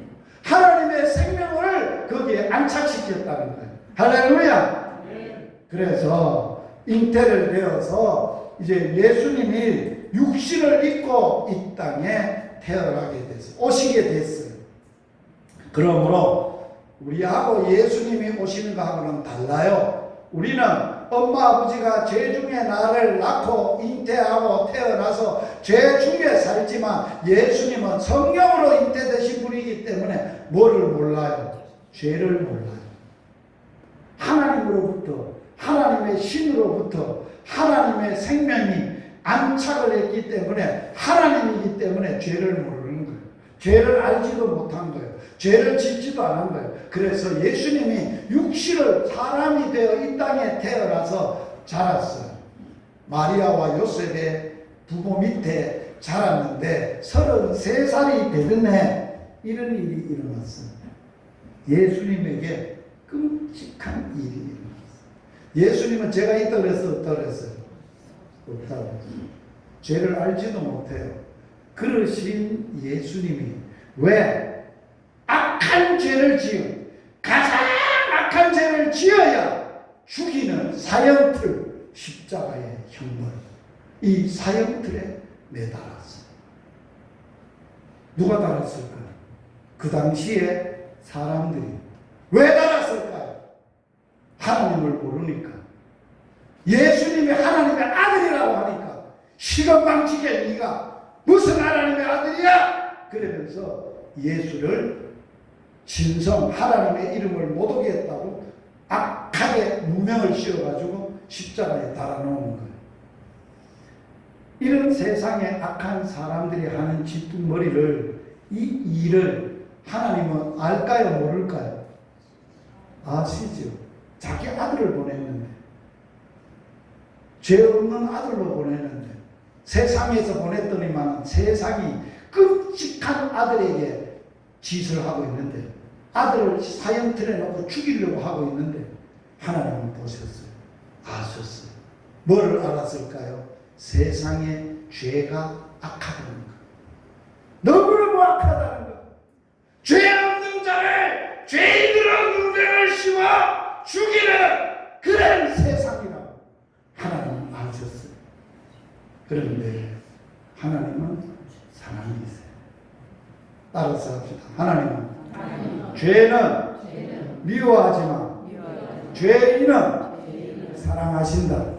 하나님의 생명을 거기에 안착시켰다는 거예요. 할렐루야! 그래서 잉태를 되어서 이제 예수님이 육신을 입고 이 땅에 태어나게 됐어요. 오시게 됐어요. 그러므로 우리하고 예수님이 오시는 거하고는 달라요. 우리는 엄마 아버지가 죄 중에 나를 낳고 잉태하고 태어나서 죄 중에 살지만, 예수님은 성령으로 잉태되신 분이기 때문에 뭐를 몰라요? 죄를 몰라요. 하나님으로부터, 하나님의 신으로부터 하나님의 생명이 안착을 했기 때문에, 하나님이기 때문에 죄를 모르는 거예요. 죄를 알지도 못한 거예요. 죄를 짓지도 않은 거예요. 그래서 예수님이 육신을 사람이 되어 이 땅에 태어나서 자랐어요. 마리아와 요셉의 부모 밑에 자랐는데 33살이 되던 해 이런 일이 일어났어요. 예수님에게 끔찍한 일이 일어났어요. 예수님은 제가 있다 그래서 없다 그랬어요? 없다고. 죄를 알지도 못해요. 그러신 예수님이 왜 악한 죄를 가장 악한 죄를 지어야 죽이는 사형틀, 십자가의 형벌, 이 사형틀에 매달았어요. 누가 달았을까요? 그 당시에 사람들이. 왜 달았을까요? 하나님을 모르니까. 예수님이 하나님의 아들이라고 하니까 시건방지게 네가 무슨 하나님의 아들이야? 그러면서 예수를 진성 하나님의 이름을 못 오게 했다고 악하게 누명을 씌워가지고 십자가에 달아놓는 거예요. 이런 세상에 악한 사람들이 하는 짓머리를, 이 일을 하나님은 알까요? 모를까요? 아시죠? 자기 아들을 보냈는데, 죄 없는 아들로 보냈는데, 세상에서 보냈더니만 세상이 끔찍한 아들에게 짓을 하고 있는데, 아들을 사형틀에 놓고 죽이려고 하고 있는데, 하나님은 보셨어요. 아셨어요. 뭐를 알았을까요? 세상의 죄가 악하다는 것. 너무너무 악하다는 것. 죄 없는 자를 죄인으로 누명을 씌워 죽이는 그런 세상이라고 하나님은 아셨어요. 그런데 하나님은 사랑이세요. 따라서 합시다. 하나님은 죄는 미워하지만 죄인은 사랑하신다.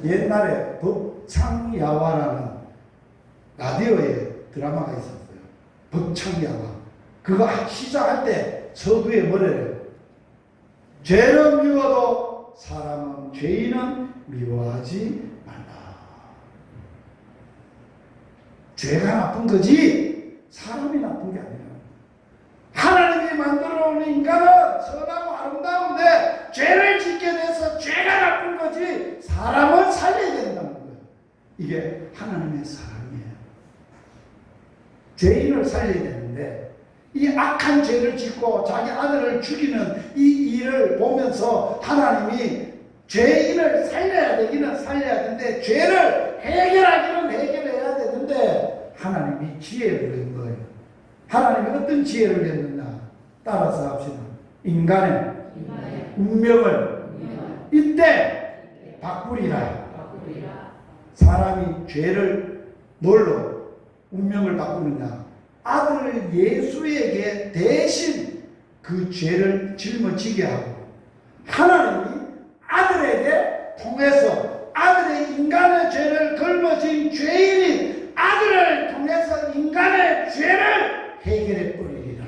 옛날에 법창야화라는 라디오에 드라마가 있었어요. 법창야화. 그거 시작할 때 서두에 뭐래요? 죄는 미워도 사람은 죄인은 미워하지 말라. 죄가 나쁜 거지 사람이 나쁜 게 아니라 하나님이 만들어 놓은 인간은 선하고 아름다운데 죄를 짓게 돼서 죄가 나쁜 거지 사람은 살려야 된다는 거예요. 이게 하나님의 사랑이에요. 죄인을 살려야 되는데 이 악한 죄를 짓고 자기 아들을 죽이는 이 일을 보면서 하나님이 죄인을 살려야 되기는 살려야 되는데 죄를 해결하기는 해결해야 되는데 하나님이 지혜를 낸 거예요. 하나님이 어떤 지혜를 냈느냐 따라서 합시다. 인간의 운명을 이때 바꾸리라. 사람이 죄를 뭘로 운명을 바꾸느냐? 아들 예수에게 대신 그 죄를 짊어지게 하고 하나님이 아들에게 통해서 아들의 인간의 죄를 걸머진 죄인인 아들을 통해서 인간의 죄를 해결해 버리리라.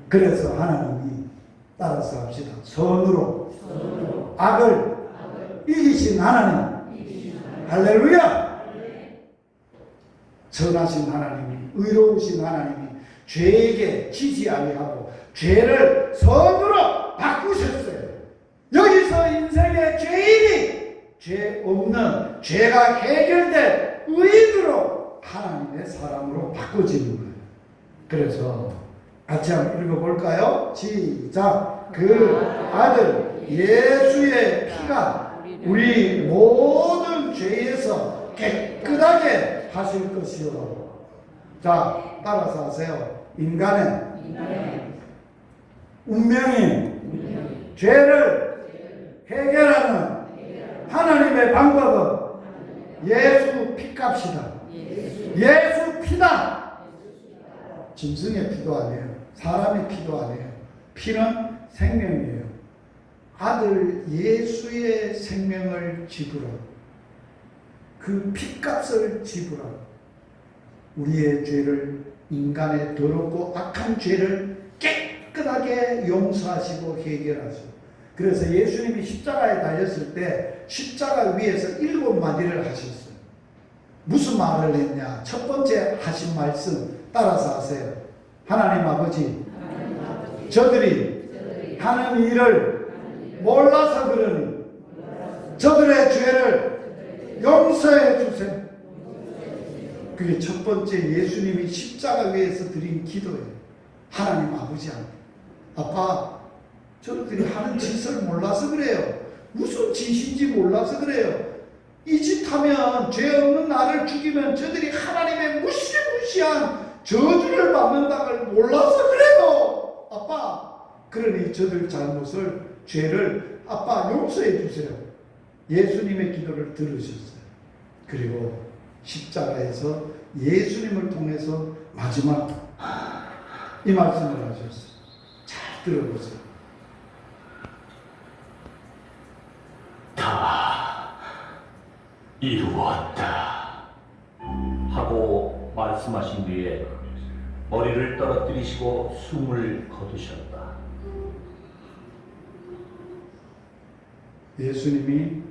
그래서 하나님이 따라서 합시다. 선으로 악을 이기신 하나님. 할렐루야. 선하신 하나님이 의로우신 하나님이 죄에게 지지 아니하고 죄를 선으로 바꾸셨어요. 여기서 인생의 죄인이 죄 없는 죄가 해결된 의인으로 하나님의 사람으로 바꿔지는 거예요. 그래서 같이 한번 읽어볼까요? 시작. 그 아들 예수의 피가 우리 모든 죄에서 깨끗하게 하실 것이요. 자, 따라서 하세요. 인간의 운명인 죄를 해결하는 하나님의 방법은 예수 피값이다. 예수 피다. 짐승의 피도 아니에요. 사람의 피도 아니에요. 피는 생명이에요. 아들 예수의 생명을 지불하고 그 피값을 지불하고 우리의 죄를 인간의 더럽고 악한 죄를 깨끗하게 용서하시고 해결하시고 그래서 예수님이 십자가에 달렸을 때 십자가 위에서 7마디를 하셨어요. 무슨 말을 했냐? 첫 번째 하신 말씀 따라서 하세요. 하나님 아버지 저들이 하는 일을 몰라서 그러니 저들의 죄를 용서해 주세요. 그게 첫 번째 예수님이 십자가 위에서 드린 기도예요. 하나님 아버지한테 아빠 저들이 하는 짓을 몰라서 그래요. 무슨 짓인지 몰라서 그래요. 이 짓 하면 죄 없는 나를 죽이면 저들이 하나님의 무시무시한 저주를 받는다는 걸 몰라서 그래요. 아빠 그러니 저들 잘못을 죄를 아빠 용서해 주세요. 예수님의 기도를 들으셨어요. 그리고 십자가에서 예수님을 통해서 마지막 이 말씀을 하셨어요. 잘 들어보세요. 다 이루었다 하고 말씀하신 뒤에 머리를 떨어뜨리시고 숨을 거두셨다. 예수님이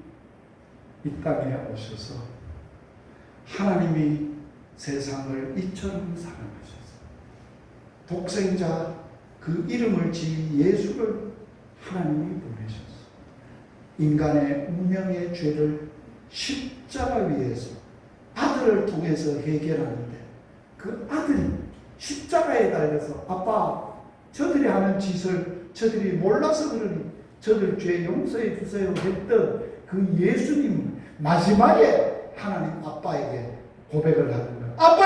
이 땅에 오셔서 하나님이 세상을 이처럼 사랑하셨어요. 독생자 그 이름을 지은 예수를 하나님이 보내셨어요. 인간의 운명의 죄를 십자가 위에서 아들을 통해서 해결하는데 그 아들이 십자가에 달려서 아빠 저들이 하는 짓을 저들이 몰라서 그러니 저들 죄 용서해 주세요 했던 그 예수님 마지막에 하나님 아빠에게 고백을 하는 거예요. 아빠!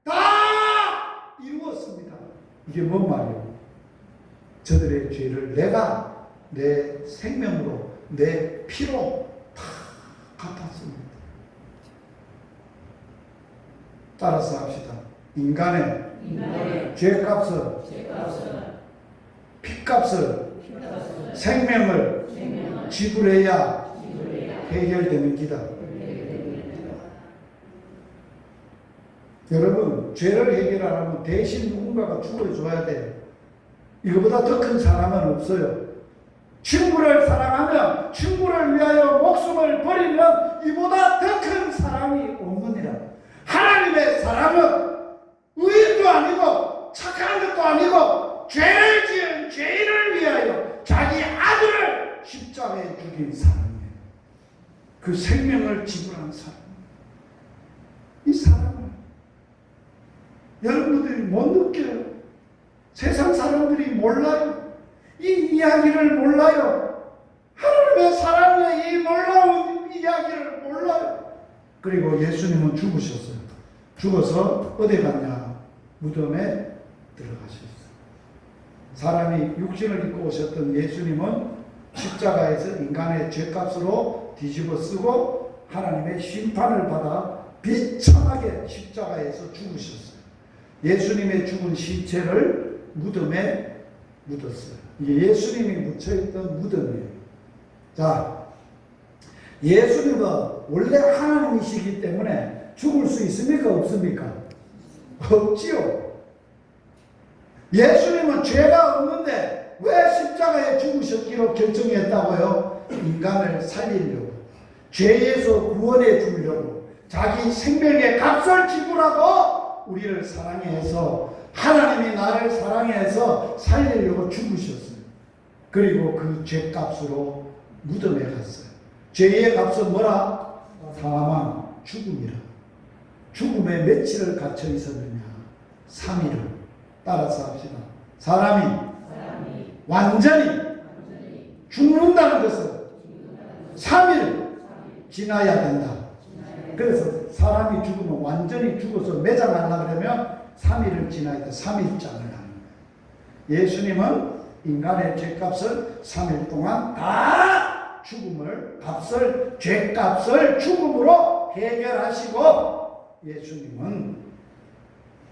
다 이루었습니다. 이게 뭔 말이에요? 저들의 죄를 내가 내 생명으로 내 피로 다 갚았습니다. 따라서 합시다. 인간의 죄값은 핏값을, 생명을 지불해야 해결되는 기다. 여러분, 죄를 해결하려면 대신 누군가가 죽어줘야 돼요. 이거보다 더 큰 사랑은 없어요. 친구를 사랑하면, 친구를 위하여 목숨을 버리면 이보다 더 큰 사랑이 없느니라. 하나님의 사랑은 의인도 아니고 착한 것도 아니고 죄를 지은 죄인을 위하여 자기 아들을 십자가에 죽인 사랑이에요. 그 생명을 지불한 사랑. 이 사랑을 여러분들이 못 느껴요. 세상 사람들이 몰라요. 이 이야기를 몰라요. 하나님의 사랑의 이 놀라운 이야기를 몰라요. 그리고 예수님은 죽으셨어요. 죽어서 어디 갔냐? 무덤에 들어가셨어요. 사람이 육신을 입고 오셨던 예수님은 십자가에서 인간의 죄값으로 뒤집어 쓰고 하나님의 심판을 받아 비참하게 십자가에서 죽으셨어요. 예수님의 죽은 시체를 무덤에 묻었어요. 이게 예수님이 묻혀있던 무덤이에요. 자, 예수님은 원래 하나님이시기 때문에 죽을 수 있습니까? 없습니까? 없지요. 예수님은 죄가 없는데 왜 십자가에 죽으셨기로 결정했다고요? 인간을 살리려고, 죄에서 구원해 주려고, 자기 생명의 값을 지불하고 우리를 사랑해서, 하나님이 나를 사랑해서 살리려고 죽으셨어요. 그리고 그 죄값으로 무덤에 갔어요. 죄의 값은 뭐라? 사망, 죽음이라. 죽음에 며칠을 갇혀 있었느냐? 3일을. 따라서 합시다. 사람이 완전히 죽는다는 것은 3일 지나야 된다. 그래서 사람이 죽으면 완전히 죽어서 매장하려고 그러면 3일을 지나야 돼. 3일장을 하는 거예요. 예수님은 인간의 죄값을 3일 동안 다 죽음을, 값을, 죄값을 죽음으로 해결하시고, 예수님은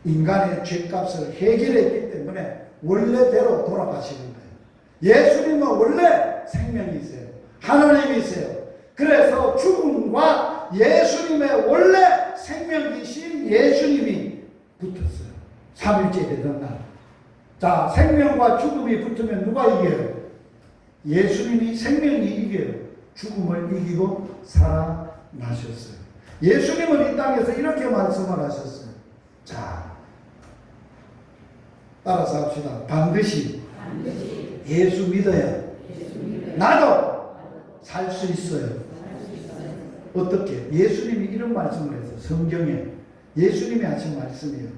인간의 죄값을 해결했기 때문에 원래대로 돌아가시는 거예요. 예수님은 원래 생명이세요. 하나님이세요. 그래서 죽음과 예수님의 원래 생명이신 예수님이 붙었어요. 3일째 되던 날. 자, 생명과 죽음이 붙으면 누가 이겨요? 예수님이, 생명이 이겨요. 죽음을 이기고 살아나셨어요. 예수님은 이 땅에서 이렇게 말씀을 하셨어요. 자, 따라서 합시다. 반드시 예수 믿어야 나도 살 수 있어요. 어떻게? 예수님이 이런 말씀을 했어요. 성경에 예수님이 하신 말씀이에요.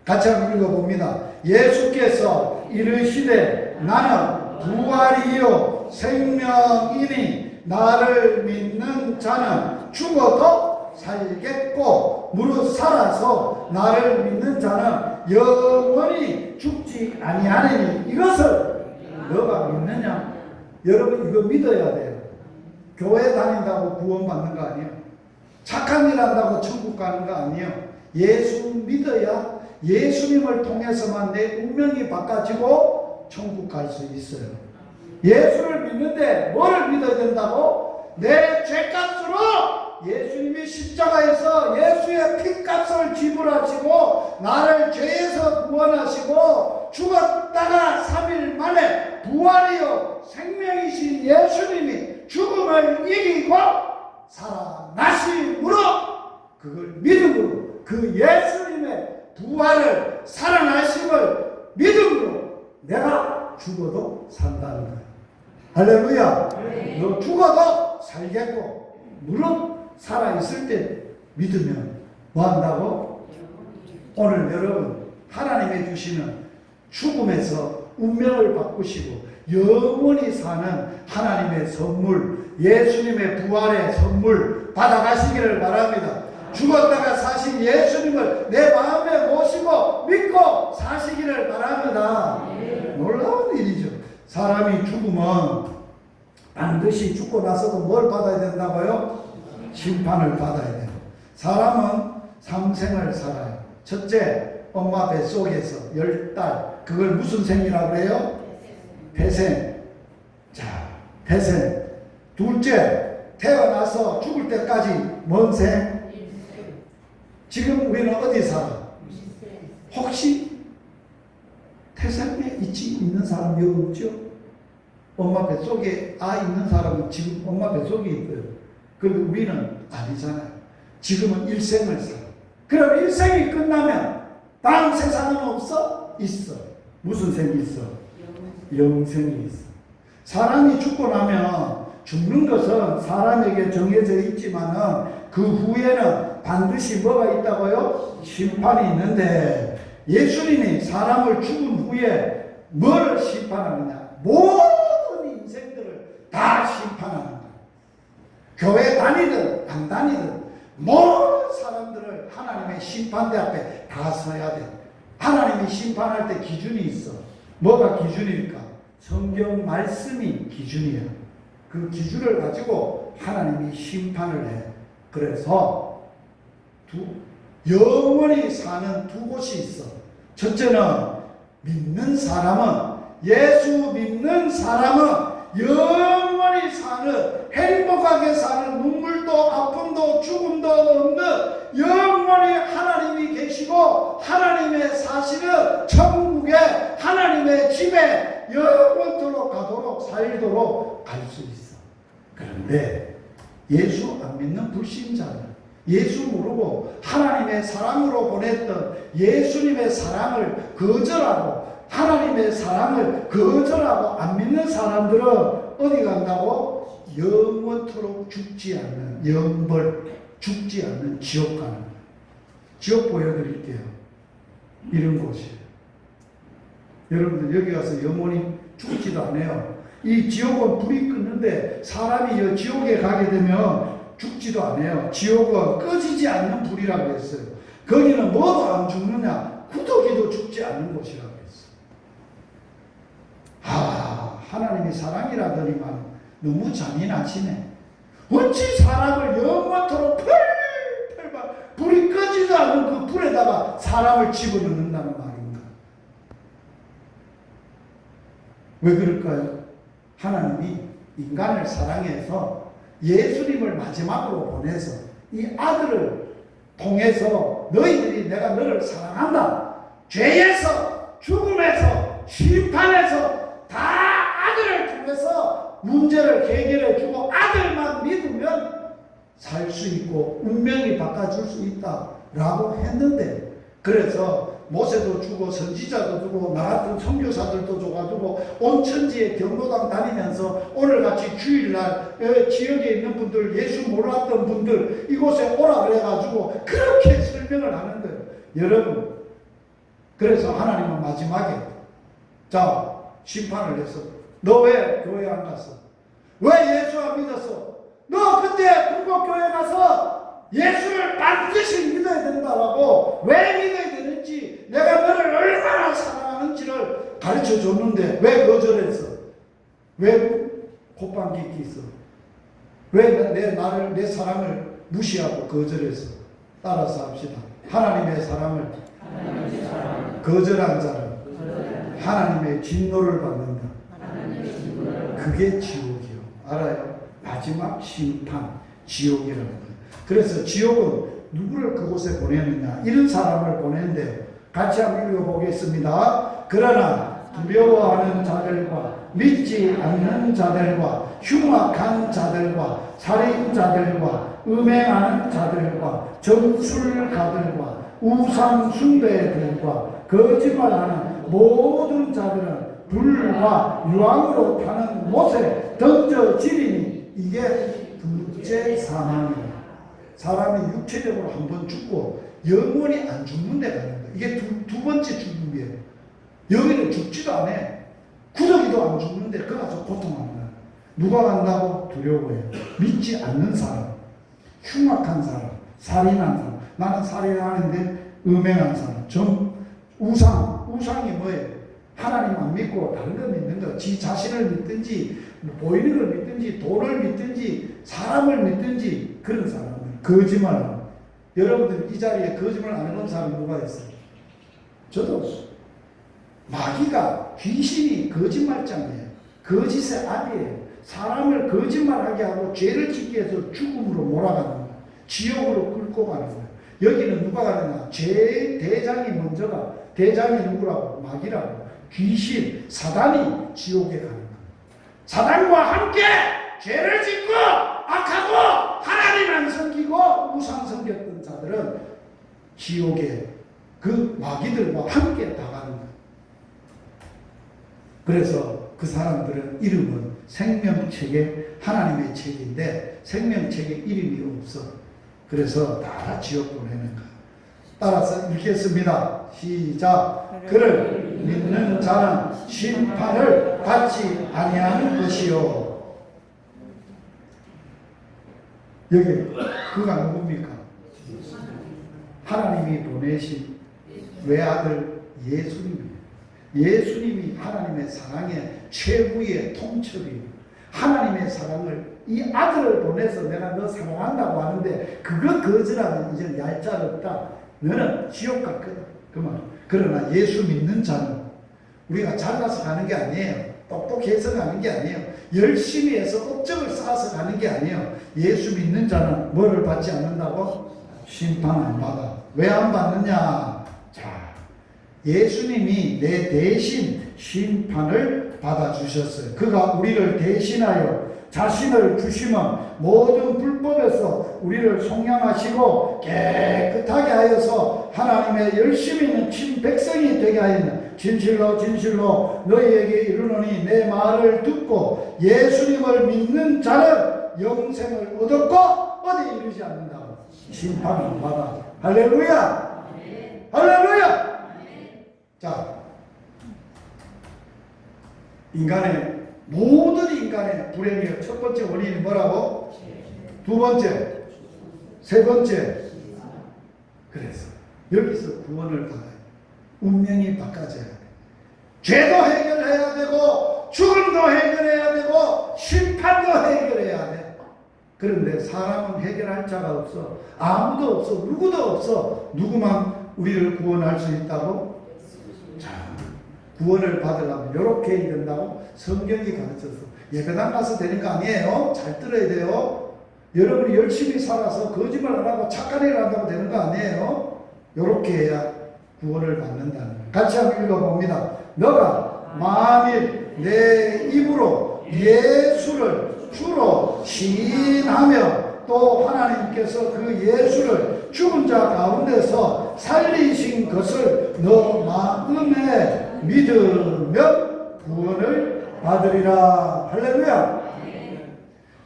같이 한번 읽어봅니다. 예수께서 이르시되 나는 부활이요 생명이니 나를 믿는 자는 죽어도 살겠고 무릇 살아서 나를 믿는 자는 영원히 죽지 아니하느니 이것을 너가 믿느냐? 여러분 이거 믿어야 돼요. 교회 다닌다고 구원받는 거 아니에요. 착한 일 한다고 천국 가는 거 아니에요. 예수 믿어야 예수님을 통해서만 내 운명이 바꿔지고 천국 갈 수 있어요. 예수를 믿는데 뭐를 믿어야 된다고? 내 죄값으로 예수님이 십자가에서 예수의 핏값을 지불하시고 나를 죄에서 구원하시고 죽었다가 3일 만에 부활이요 생명이신 예수님이 죽음을 이기고 살아나심으로 그걸 믿음으로 그 예수님의 부활을 살아나심을 믿음으로 내가 죽어도 산다는 거야. 할렐루야. 네. 너 죽어도 살겠고 물론 살아있을 때 믿으면 뭐 한다고? 오늘 여러분 하나님이 주시는 죽음에서 운명을 바꾸시고 영원히 사는 하나님의 선물, 예수님의 부활의 선물 받아가시기를 바랍니다. 죽었다가 사신 예수님을 내 마음에 모시고 믿고 사시기를 바랍니다. 놀라운 일이죠. 사람이 죽으면 반드시 죽고 나서도 뭘 받아야 된다고요? 심판을 받아야 돼요. 사람은 3생을 살아요. 첫째, 엄마 뱃속에서 10달. 그걸 무슨 생이라고 그래요? 태생. 자, 태생. 둘째, 태어나서 죽을 때까지 뭔 생? 지금 우리는 어디 살아? 혹시 태생에 있는 사람 여기 없죠? 엄마 뱃속에 있는 사람은 지금 엄마 뱃속에 있어요. 그런데 우리는 아니잖아요. 지금은 일생을 살아. 그럼 일생이 끝나면 다음 세상은 없어? 있어. 무슨 생이 있어? 영생이 있어. 사람이 죽고 나면 죽는 것은 사람에게 정해져 있지만은 그 후에는 반드시 뭐가 있다고요? 심판이 있는데 예수님이 사람을 죽은 후에 뭐를 심판하느냐? 모든 인생들을 다 심판하는 거예요. 교회 다니든 안 다니든 모든 사람들을 하나님의 심판대 앞에 다 서야 돼. 하나님이 심판할 때 기준이 있어. 뭐가 기준일까? 성경 말씀이 기준이야. 그 기준을 가지고 하나님이 심판을 해. 그래서 영원히 사는 두 곳이 있어. 첫째는 믿는 사람은, 예수 믿는 사람은 영원히 사는, 행복하게 사는, 눈물도 아픔도 죽음도 없는 영원히 하나님이 계시고 하나님의 사시는 천국에 하나님의 집에 영원토록 가도록 살도록 갈 수 있어. 그런데 예수 안 믿는 불신자는 예수 모르고 하나님의 사랑으로 보냈던 예수님의 사랑을 거절하고 하나님의 사랑을 거절하고 안 믿는 사람들은 어디 간다고? 영원토록 죽지 않는 영벌, 죽지 않는 지옥 가는 거예요. 지옥 보여드릴게요. 이런 곳이에요. 여러분들 여기 가서 영원히 죽지도 않아요. 이 지옥은 불이 끄는데 사람이 이 지옥에 가게 되면 죽지도 않아요. 지옥은 꺼지지 않는 불이라고 했어요. 거기는 뭐도 안 죽느냐? 구더기도 죽지 않는 곳이라고 했어요. 하나님이 사랑이라더니만 너무 잔인하시네. 어찌 사람을 영원토록 펄펄 불이 꺼지지 않는 그 불에다가 사람을 집어넣는다는 말인가? 왜 그럴까요? 하나님이 인간을 사랑해서 예수님을 마지막으로 보내서 이 아들을 통해서 너희들이 내가 너를 사랑한다. 죄에서, 죽음에서, 심판에서 다 아들을 통해서 문제를 해결해 주고 아들만 믿으면 살 수 있고 운명이 바꿔줄 수 있다라고 했는데, 그래서 모세도 주고 선지자도 주고 나 같은 선교사들도 줘가지고 온 천지에 경로당 다니면서 오늘같이 주일날 지역에 있는 분들, 예수 몰랐던 분들 이곳에 오라 그래가지고 그렇게 설명을 하는 거예요. 여러분, 그래서 하나님은 마지막에 자 심판을 했어. 너 왜 교회 안 갔어? 왜 예수 안 믿었어? 너 그때 불국교회 가서 예수를 반드시 믿어야 된다라고 왜 믿어야 되는지 내가 너를 얼마나 사랑하는지를 가르쳐 줬는데 왜 거절했어? 왜 콧방귀 뀌었어? 왜 내 사랑을 무시하고 거절했어? 따라서 합시다. 하나님의 사랑을 거절한 자는 하나님의 진노를 받는다. 그게 지옥이요. 알아요? 마지막 심판, 지옥이라는 거예요. 그래서 지옥은 누구를 그곳에 보내느냐? 이런 사람을 보내는데 같이 한번 읽어보겠습니다. 그러나 두려워하는 자들과 믿지 않는 자들과 흉악한 자들과 살인자들과 음행하는 자들과 점술가들과 우상 숭배들과 거짓말하는 모든 자들은 불과 유황으로 타는 못에 던져지리니 이게 둘째 사망이에요. 사람이 육체적으로 한 번 죽고 영원히 안 죽는 데 가는 거예요. 이게 두 번째 죽음이에요. 여기는 죽지도 않아. 구더기도 안 죽는데 그 가서 고통하는 거예요. 누가 간다고? 두려워해요. 믿지 않는 사람, 흉악한 사람, 살인한 사람. 나는 살인하는데 음행한 사람. 우상이 뭐예요? 하나님 안 믿고 다른 거 믿는 거. 지 자신을 믿든지 보이는 걸 믿든지 돈을 믿든지 사람을 믿든지 그런 사람은 거짓말. 여러분들 이 자리에 거짓말 안 해본 사람 누가 있어요? 저도 없어요. 마귀가 귀신이 거짓말장이에요. 거짓의 아비예요. 사람을 거짓말하게 하고 죄를 짓게 해서 죽음으로 몰아가는 거예요. 지옥으로 끌고 가는 거예요. 여기는 누가 가느냐? 죄의 대장이 먼저가. 대장이 누구라고? 마귀라고. 귀신, 사단이 지옥에 가는 거예요. 사단과 함께 죄를 짓고 악하고 하나님 안 섬기고 우상 섬겼던 자들은 지옥에 그 마귀들과 함께 다 가는 거예요. 그래서 그 사람들은 이름은 생명책에 하나님의 책인데 생명책에 이름이 없어. 그래서 다 지옥 보내는 거예요. 따라서 읽겠습니다. 시작. 그를 믿는 자는 심판을 받지 아니하는 것이요. 여기 그가 누굽니까? 하나님이 보내신 외아들 예수님이에요. 예수님이 하나님의 사랑의 최고의 통첩이에요. 하나님의 사랑을 이 아들을 보내서 내가 너 사랑한다고 하는데 그거 거절하면 이제 얄짤 없다. 너는 지옥 갔거든. 그 말. 그러나 예수 믿는 자는 우리가 잘나서 가는 게 아니에요. 똑똑해서 가는 게 아니에요. 열심히 해서 업적을 쌓아서 가는 게 아니에요. 예수 믿는 자는 뭐를 받지 않는다고? 심판 안 받아. 왜 안 받느냐? 자, 예수님이 내 대신 심판을 받아주셨어요. 그가 우리를 대신하여 자신을 주시면 모든 불법에서 우리를 속량하시고 깨끗하게 하여서 하나님의 열심히 있는 친백성이 되게 하였는 진실로 진실로 너희에게 이르노니 내 말을 듣고 예수님을 믿는 자는 영생을 얻었고 어디 이르지 않는다고? 심판을 받아. 할렐루야! 할렐루야! 자, 모든 인간의 불행의 첫 번째 원인이 뭐라고? 두 번째, 세 번째. 그래서 여기서 구원을 받아요. 운명이 바꿔져야 돼. 죄도 해결해야 되고 죽음도 해결해야 되고 심판도 해결해야 돼. 그런데 사람은 해결할 자가 없어. 아무도 없어. 누구도 없어. 누구만 우리를 구원할 수 있다고? 자, 구원을 받으려면 이렇게 해야 된다고 성경이 가르쳤어. 예배당 가서 되는 거 아니에요. 잘 들어야 돼요. 여러분이 열심히 살아서 거짓말 안 하고 착한 일을 한다고 되는 거 아니에요. 이렇게 해야 구원을 받는다는 거예요. 같이 한번 읽어봅니다. 너가 만일 내 입으로 예수를 주로 시인하며 또 하나님께서 그 예수를 죽은 자 가운데서 살리신 것을 너 마음에 믿으면 구원을 받으리라. 할렐루야.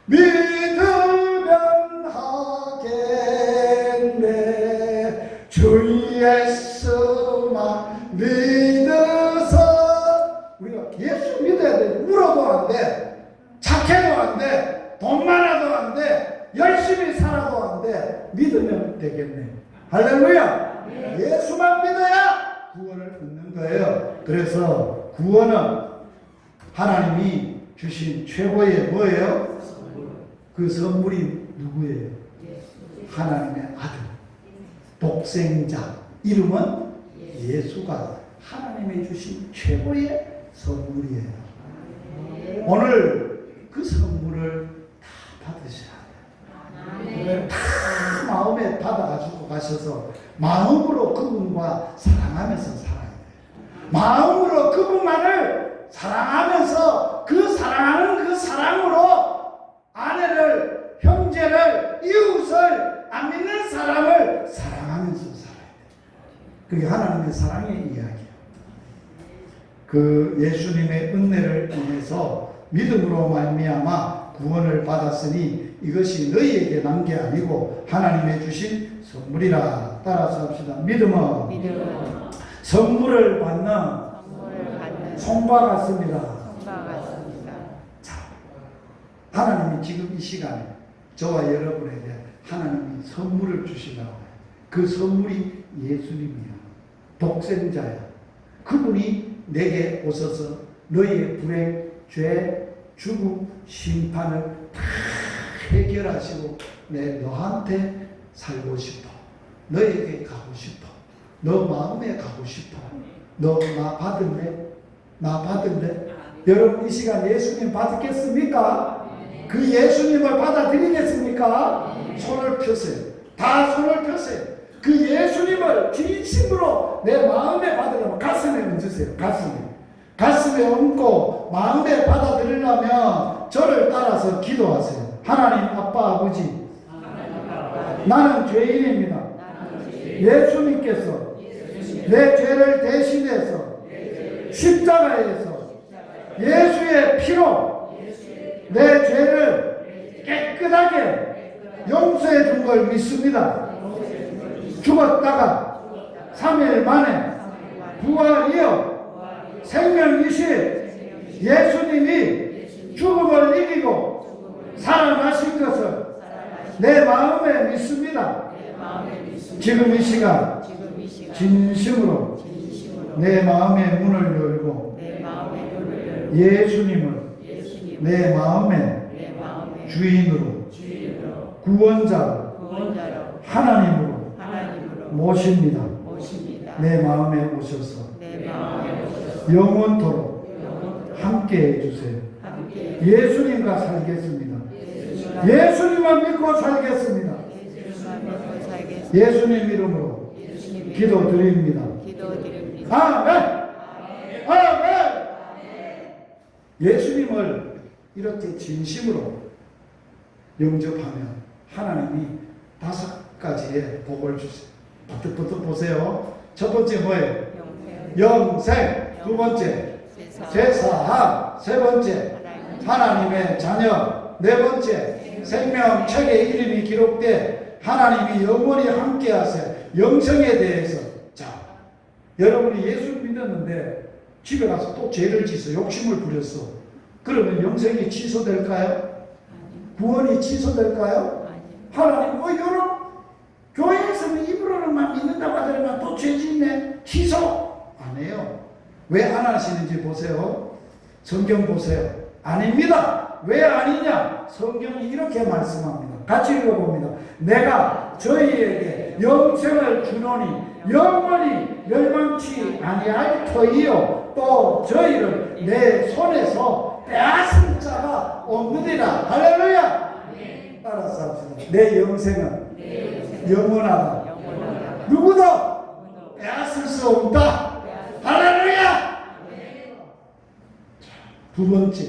믿으면 하겠네. 주 예수만 믿어서. 우리가 예수 믿어야 돼. 울어도 안 돼. 착해도 안 돼. 돈 많아도 안 돼. 열심히 살아도 안 돼. 믿으면 되겠네. 할렐루야. 예수만 믿어야 구원을 얻는 거예요. 그래서 구원은 하나님이 주신 최고의 뭐예요? 그 선물이 누구예요? 하나님의 아들, 독생자. 이름은 예수가 하나님이 주신 최고의 선물이에요. 오늘 그 선물을 다 받으셔야 돼요. 다 마음에 받아가지고 가셔서 마음으로 그분과 사랑하면서 살아야 돼요. 마음으로 그분만을 사랑하면서 그 사랑하는 그 사랑으로 아내를, 형제를, 이웃을, 안 믿는 사람을 사랑하면서 살아야 돼요. 그게 하나님의 사랑의 이야기예요. 그 예수님의 은혜를 통해서 믿음으로 말미암아 구원을 받았으니 이것이 너희에게 난 게 아니고 하나님의 주신 선물이라. 따라서 합시다. 믿음은 선물을 받는 손과 같습니다. 자, 하나님이 지금 이 시간에 저와 여러분에게 하나님이 선물을 주시라고 해요. 그 선물이 예수님이야. 독생자야. 그분이 내게 오셔서 너희의 불행, 죄, 죽음, 심판을 다 해결하시고 내 너한테 살고 싶어. 너에게 가고 싶어. 너 마음에 가고 싶어. 너 나 받을래? 나 받을래? 여러분 이 시간 예수님 받겠습니까? 그 예수님을 받아들이겠습니까? 손을 펴세요. 다 손을 펴세요. 그 예수님을 진심으로 내 마음에 받으려면 가슴에 얹으세요. 가슴에 얹고 마음에 받아들이려면 저를 따라서 기도하세요. 하나님 아빠 아버지, 나는 죄인입니다. 예수님께서 내 죄를 대신해서 십자가에서 예수의 피로 내 죄를 깨끗하게 용서해 준 걸 믿습니다. 죽었다가 3일 만에 부활이여 생명이신 예수님이 죽음을 이기고 살아나신 것을 내 마음에 믿습니다. 지금 이 시간 진심으로 내 마음의 문을 열고 예수님을 내 마음의 주인으로 구원자로 하나님으로 모십니다. 내 마음에 오셔서 영원토록 함께 해주세요. 예수님과 살겠습니다. 예수님만 믿고 살겠습니다. 예수님 이름으로 기도드립니다. 아멘. 아멘. 예수님을 이렇게 진심으로 영접하면 하나님이 5가지의 복을 주세요. 부터 보세요. 첫 번째 뭐예요? 영생. 두 번째 제사함. 세 번째 하나님의 자녀. 네 번째 생명책에 이름이 기록돼 하나님이 영원히 함께 하세요. 영생에 대해서. 자, 여러분이 예수 믿었는데 집에 가서 또 죄를 지서 욕심을 부렸어. 그러면 영생이 취소될까요? 구원이 취소될까요? 하나님 여러분 교회에서는 입으로는만 믿는다고 하더니만 또 죄 짓네. 취소 안 해요. 왜 안 하시는지 보세요. 성경 보세요. 아닙니다. 왜 아니냐? 성경이 이렇게 말씀합니다. 같이 읽어봅니다. 내가 저희에게 영생을 주노니 영원히 멸망치 아니할 터이요 또 저희를 내 손에서 빼앗을 자가 없느니라. 할렐루야. 따라서 합시다. 내 영생은 영원하다. 누구도 빼앗을 수 없다. 할렐루야. 두 번째,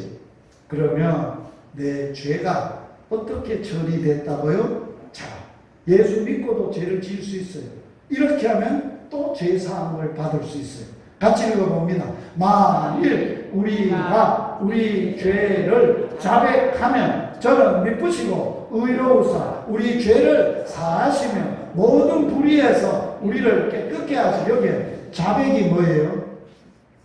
그러면 내 죄가 어떻게 처리됐다고요? 자, 예수 믿고도 죄를 지을 수 있어요. 이렇게 하면 또 죄사함을 받을 수 있어요. 같이 읽어봅니다. 만일 우리가 우리 죄를 자백하면 저는 미쁘시고 의로우사 우리 죄를 사하시며 모든 불의에서 우리를 깨끗게 하시고. 여기에 자백이 뭐예요?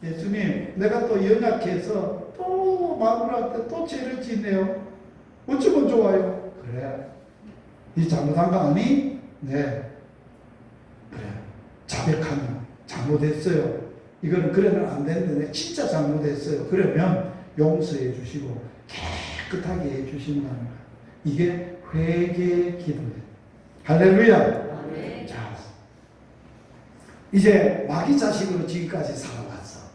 예수님, 내가 또 연약해서 또 마누라한테 또 죄를 짓네요. 어쩌면 좋아요? 그래. 네 잘못한 거 아니? 네. 그래. 자백하면 잘못했어요. 이거는 그러면 안 되는데 진짜 잘못했어요. 그러면 용서해 주시고 깨끗하게 해 주신다는 거예요. 이게 회개의 기도예요. 할렐루야. 자, 이제 마귀 자식으로 지금까지 살아왔어.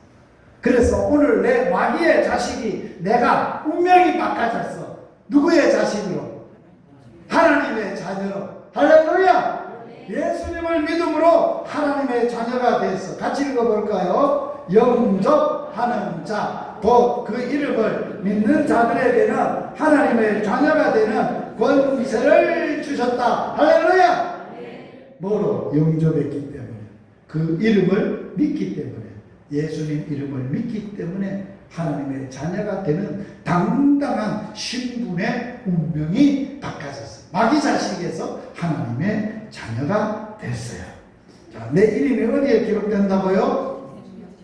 그래서 오늘 내 마귀의 자식이 내가 운명이 바꿔졌어. 누구의 자식으로? 하나님의 자녀로. 할렐루야. 예수님을 믿음으로 하나님의 자녀가 됐어. 같이 읽어볼까요? 영접하는 자, 곧 그 이름을 믿는 자들에게는 하나님의 자녀가 되는 권세를 주셨다. 할렐루야. 뭐로? 영접했기 때문에. 그 이름을 믿기 때문에. 예수님 이름을 믿기 때문에 하나님의 자녀가 되는 당당한 신분의 운명이 바꿔졌어요. 마귀 자식에서 하나님의 자녀가 됐어요. 자, 내 이름이 어디에 기록된다고요?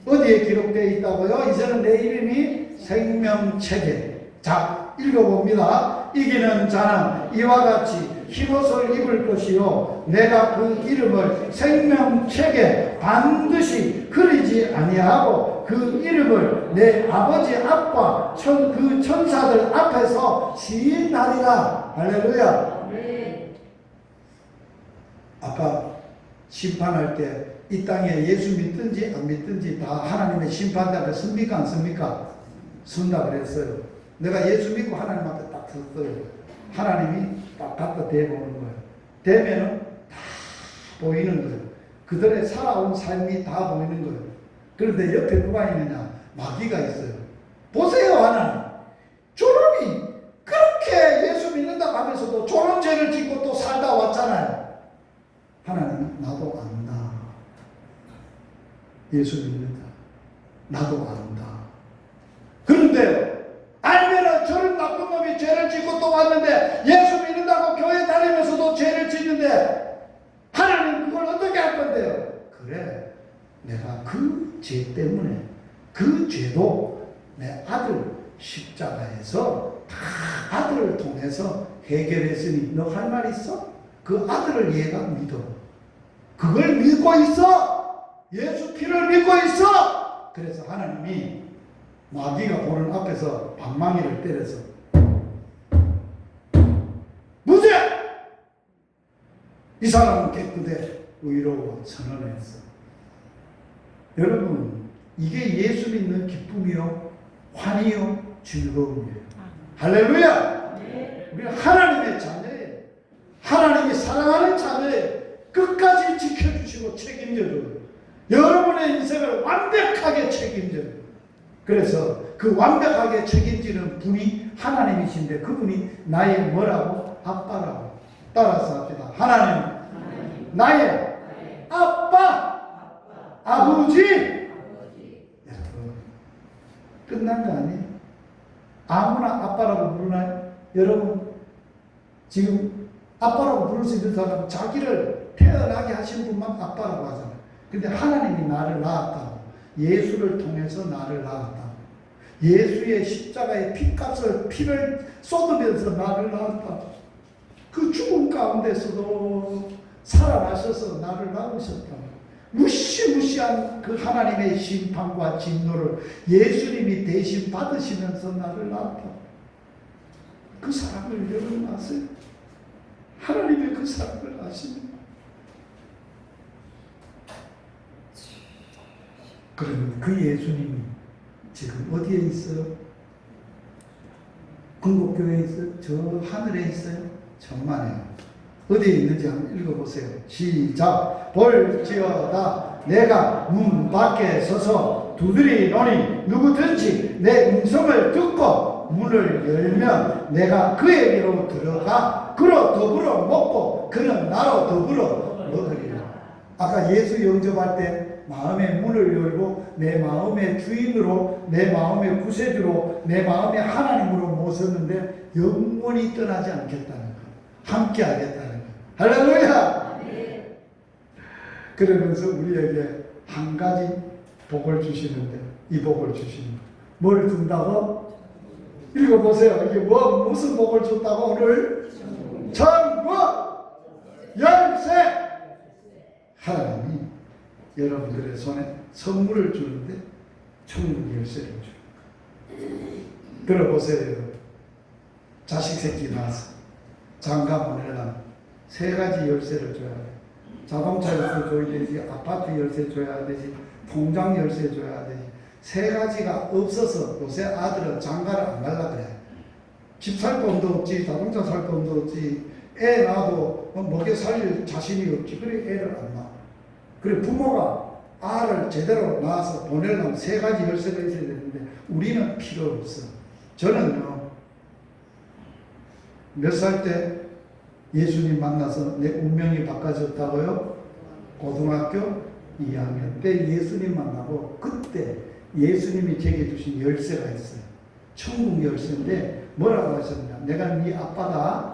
어디에 기록되어 있다고요? 이제는 내 이름이 생명책에. 자, 읽어봅니다. 이기는 자는 이와 같이 흰옷을 입을 것이요 내가 그 이름을 생명책에 반드시 그리지 아니하고 그 이름을 내 아버지 앞과 그 천사들 앞에서 시인하리라. 할렐루야. 아까 심판할 때 이 땅에 예수 믿든지 안 믿든지 다 하나님의 심판대 앞에 섭니까 안 섭니까? 쓴다 그랬어요. 내가 예수 믿고 하나님 앞에 딱 섰어요. 하나님이 딱 갖다 대보는 거예요. 대면은 다 보이는 거예요. 그들의 살아온 삶이 다 보이는 거예요. 그런데 옆에 누가 있느냐? 마귀가 있어요. 보세요, 하나님. 저놈이 그렇게 예수 믿는다고 하면서도 저런 죄를 짓고 또 살다 왔잖아요. 하나님은 나도 안다. 예수 믿는다. 나도 안다. 그런데 알면은 저런 나쁜 놈이 죄를 짓고 또 왔는데 예수 믿는다고 교회 다니면서도 죄를 짓는데 하나님 그걸 어떻게 할 건데요? 그래, 내가 그 죄 때문에 그 죄도 내 아들 십자가에서 다 아들을 통해서 해결했으니 너 할 말 있어? 그 아들을 얘가 믿어. 그걸 믿고 있어. 예수 피를 믿고 있어. 그래서 하나님이 마귀가 보는 앞에서 방망이를 때려서 무죄! 이 사람은 깨끗해 의로워 선언했어. 여러분, 이게 예수 믿는 기쁨이요, 환희요, 즐거움이에요. 할렐루야! 우리는 하나님의 자녀예요. 하나님이 사랑하는 자녀예요. 끝까지 지켜주시고 책임져줘요. 여러분의 인생을 완벽하게 책임져요. 그래서 그 완벽하게 책임지는 분이 하나님이신데 그분이 나의 뭐라고? 아빠라고. 따라서 합시다. 하나님, 나의 아빠, 아버지. 여러분, 끝난 거 아니에요? 아무나 아빠라고 부르나요? 여러분, 지금 아빠라고 부를 수 있는 사람은 자기를 태어나게 하신 분만 아빠라고 하잖아요. 근데 하나님이 나를 낳았다고. 예수를 통해서 나를 낳았다고. 예수의 십자가의 피값을, 피를 쏟으면서 나를 낳았다고. 그 죽음 가운데서도 살아나셔서 나를 낳으셨다고. 무시무시한 그 하나님의 심판과 진노를 예수님이 대신 받으시면서 나를 낳았다고. 그 사랑을 여러분 아세요? 하나님의 그 사랑을 아십니까? 그러면 그 예수님이 지금 어디에 있어요? 궁극교회에 있어요? 저 하늘에 있어요? 천만에요. 어디에 있는지 한번 읽어보세요. 시작. 볼지어다 내가 문 밖에 서서 두드리노니 누구든지 내 음성을 듣고 문을 열면 내가 그에게로 들어가 그로 더불어 먹고 그는 나로 더불어 먹으리라. 아까 예수 영접할 때 마음의 문을 열고 내 마음의 주인으로, 내 마음의 구세주로, 내 마음의 하나님으로 모셨는데 영원히 떠나지 않겠다는 거, 함께 하겠다는 거. 할렐루야! 네. 그러면서 우리에게 한 가지 복을 주시는데, 이 복을 주시는 거. 뭘 준다고? 읽어보세요. 이게 무슨 복을 줬다고 오늘? 천국 열쇠! 하나님이 여러분들의 손에 선물을 주는데 천국 열쇠를 줘요. 들어보세요. 자식 새끼 낳아서 장가 보내려면 세 가지 열쇠를 줘야 돼. 자동차 열쇠 줘야 되지, 아파트 열쇠 줘야 되지, 통장 열쇠 줘야 되지. 세 가지가 없어서 요새 아들은 장가를 안 갈라 그래. 집 살 돈도 없지, 자동차 살 돈도 없지, 애 낳아도 먹여 살릴 자신이 없지. 그래 애를 안 낳아. 그래 부모가 아를 제대로 낳아서 보내려면 세 가지 열쇠가 있어야 되는데 우리는 필요 없어. 저는요, 몇 살 때 예수님 만나서 내 운명이 바꿔졌다고요? 고등학교 2학년 때 예수님 만나고 그때 예수님이 제게 주신 열쇠가 있어요. 천국 열쇠인데 뭐라고 하셨냐? 내가 네 아빠다.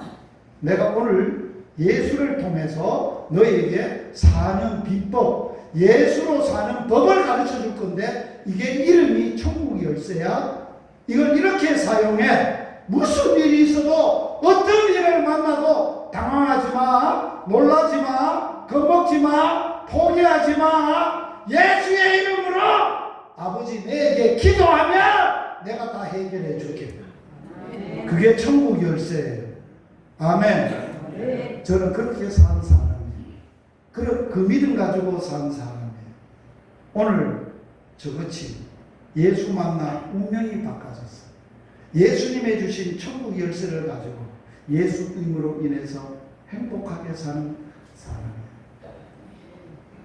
내가 오늘 예수를 통해서 너에게 사는 비법, 예수로 사는 법을 가르쳐 줄 건데 이게 이름이 천국 열쇠야. 이걸 이렇게 사용해. 무슨 일이 있어도 어떤 일을 만나도 당황하지 마, 놀라지 마, 겁먹지 마, 포기하지 마. 예수의 이름으로 아버지 내게 기도하면 내가 다 해결해 줄게. 그게 천국 열쇠예요. 아멘. 저는 그렇게 사는 사람이에요. 그 믿음 가지고 사는 사람이에요. 오늘 저같이 예수 만나 운명이 바꿔졌어. 예수님의 주신 천국 열쇠를 가지고 예수님으로 인해서 행복하게 사는 사람이에요.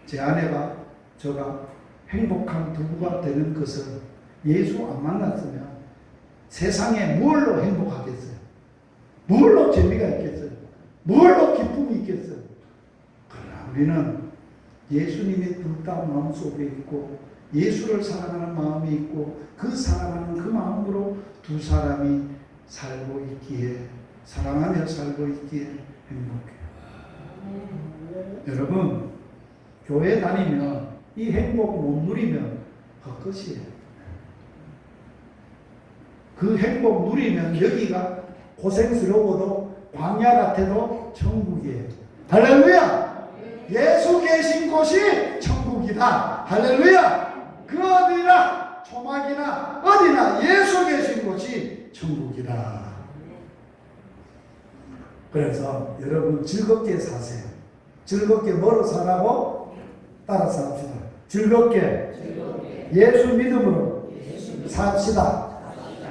제 아내가 저가 행복한 부부가 되는 것은 예수 안 만났으면 세상에 무엇로 행복하겠어요? 무엇로 재미가 있겠어요? 무엇로 기쁨이 있겠어요? 그러나 우리는 예수님의 불타 마음속에 있고 예수를 사랑하는 마음이 있고 그 사랑하는 그 마음으로 두 사람이 살고 있기에 사랑하며 살고 있기에 행복해요. 여러분 교회 다니면 이 행복 못 누리면 헛것이에요. 그 행복 누리면 여기가 고생스러워도 광야 같아도 천국이에요. 할렐루야! 예수 계신 곳이 천국이다. 할렐루야! 그 어디나 초막이나 어디나 예수 계신 곳이 천국이다. 그래서 여러분 즐겁게 사세요. 즐겁게 뭐로 살라고? 따라서 합시다. 즐겁게 예수 믿음으로 삽시다.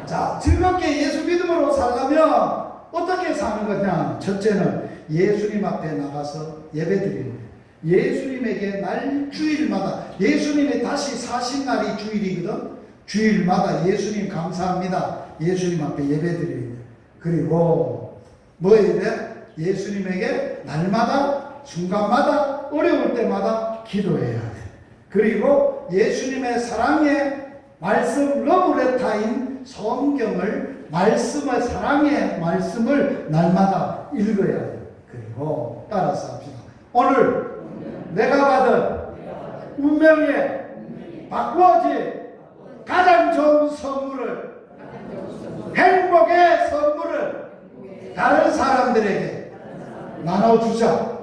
자, 즐겁게 예수 믿음으로 살려면 어떻게 사는 거냐? 첫째는 예수님 앞에 나가서 예배드리는 거예요. 예수님에게 날 주일마다 예수님이 다시 사신 날이 주일이거든. 주일마다 예수님 감사합니다. 예수님 앞에 예배드리는 거예요. 그리고 뭐 해야 돼? 예수님에게 날마다 순간마다 어려울 때마다 기도해야 돼. 그리고 예수님의 사랑의 말씀 러브레타인 성경을 말씀의 사랑의 말씀을 날마다 읽어야 돼요. 그리고 따라서 합시다. 오늘 내가 받은 운명에 바꾸어진 가장 좋은 선물을 행복의 선물을 다른 사람들에게 나눠주자.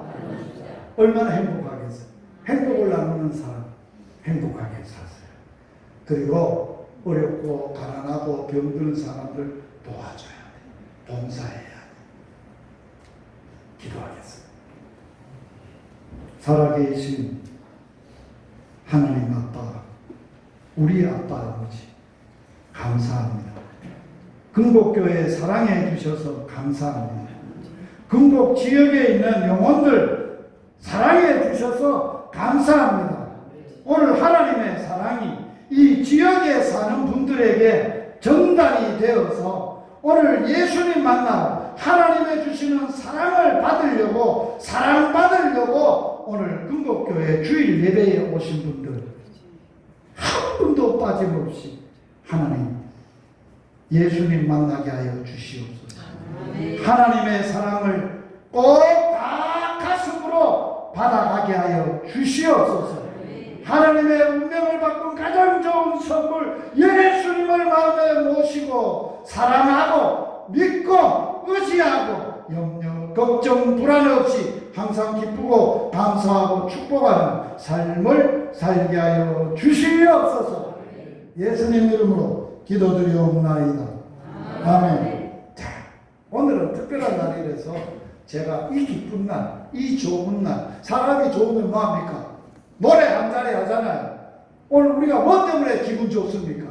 얼마나 행복하겠어요. 행복을 나누는 사람 행복하게 사세요. 그리고 어렵고 가난하고 병든 사람들 도와줘야 돼. 봉사해야 돼. 기도하겠습니다. 살아계신 하나님 아빠, 우리 아빠 아버지 감사합니다. 금곡교회 사랑해 주셔서 감사합니다. 금곡 지역에 있는 영혼들 사랑해 주셔서 감사합니다. 오늘 하나님의 사랑이 이 지역에 사는 분들에게 전달이 되어서 오늘 예수님 만나 하나님의 주시는 사랑을 받으려고 사랑받으려고 오늘 금곡교회 주일 예배에 오신 분들 한 분도 빠짐없이 하나님 예수님 만나게 하여 주시옵소서. 하나님의 사랑을 꼭 다 가슴으로 받아가게 하여 주시옵소서. 하나님의 운명을 바꾼 가장 좋은 선물 예수님을 마음에 모시고 사랑하고 믿고 의지하고 염려 걱정 불안 없이 항상 기쁘고 감사하고 축복하는 삶을 살게 하여 주시옵소서. 예수님 이름으로 기도드리옵나이다. 아멘. 자, 오늘은 특별한 날이라서 제가 이 기쁜 날, 이 좋은 날, 사람이 좋으면 뭐합니까? 노래 한 자리 하잖아요. 오늘 우리가 뭐 때문에 기분 좋습니까?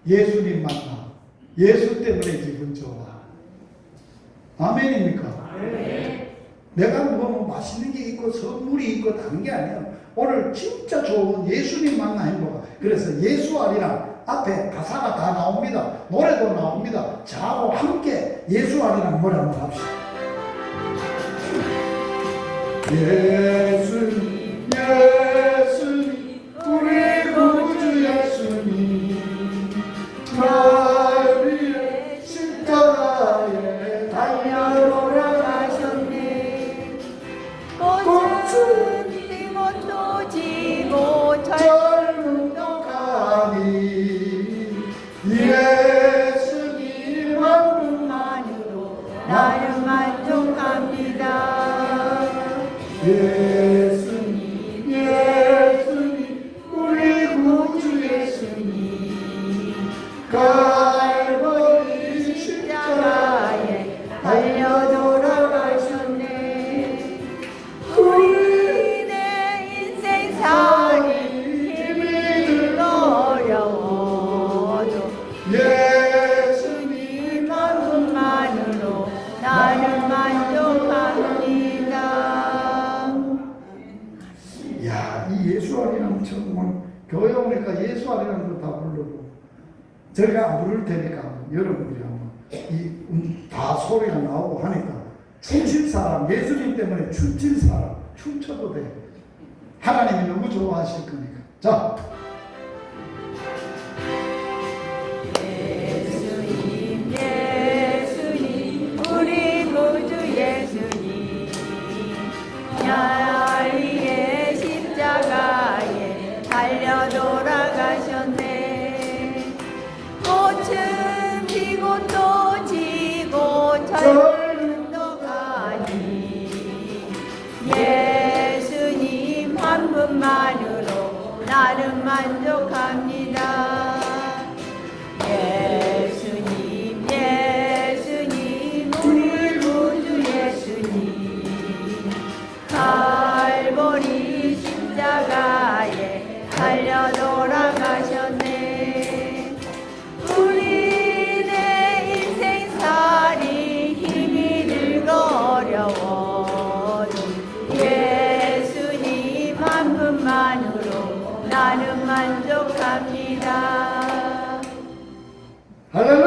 예수님 만나. 예수 때문에 기분 좋아. 아멘입니까? 아멘. 내가 뭐 맛있는 게 있고 선물이 있고 다른 게 아니야. 오늘 진짜 좋은 예수님 만나 행복. 그래서 예수 아리랑 앞에 가사가 다 나옵니다. 노래도 나옵니다. 저하고 함께 예수 아리랑 노래 한번 합시다. 예수님 예수님 우리 구주 예수님 날 위해 십자가에 달려 돌아가셨네. 꽃은 피고도 지고 젊음도 가니 예수님 한 만으로 나를 만족합니다. 예수님 예수님 우리 구주 예수님 갈보리 십자가에 달려 돌아가셨네. 우리 내 인생 살이 힘이 들어 어려워 만족합니다. 야, 이 예수 아리랑 정말 교회 오니까 예수 아리랑도 다 부르고 저희가 안 부를 테니까 여러분들이 한번 다 소리가 나오고 하니까 춤출 사람, 예수님 때문에 춤출 사람 춤춰도 돼. 하나님이 너무 좋아하실 거니까. 자, 예수님 예수님 우리 구주 예수님 야리의 십자가에 달려 돌아가셨네. 꽃은 피고 또 지고 절도 가니 예수님 한 분만으로 나는 만족합니다. 예수님 예수님 우리 구주 예수님 갈보리 십자가에 달려 돌아가셨네. 우리네 인생살이 힘이 들고 어려워 예수님 한 분만으로 나는 만족합니다. 할렐루야.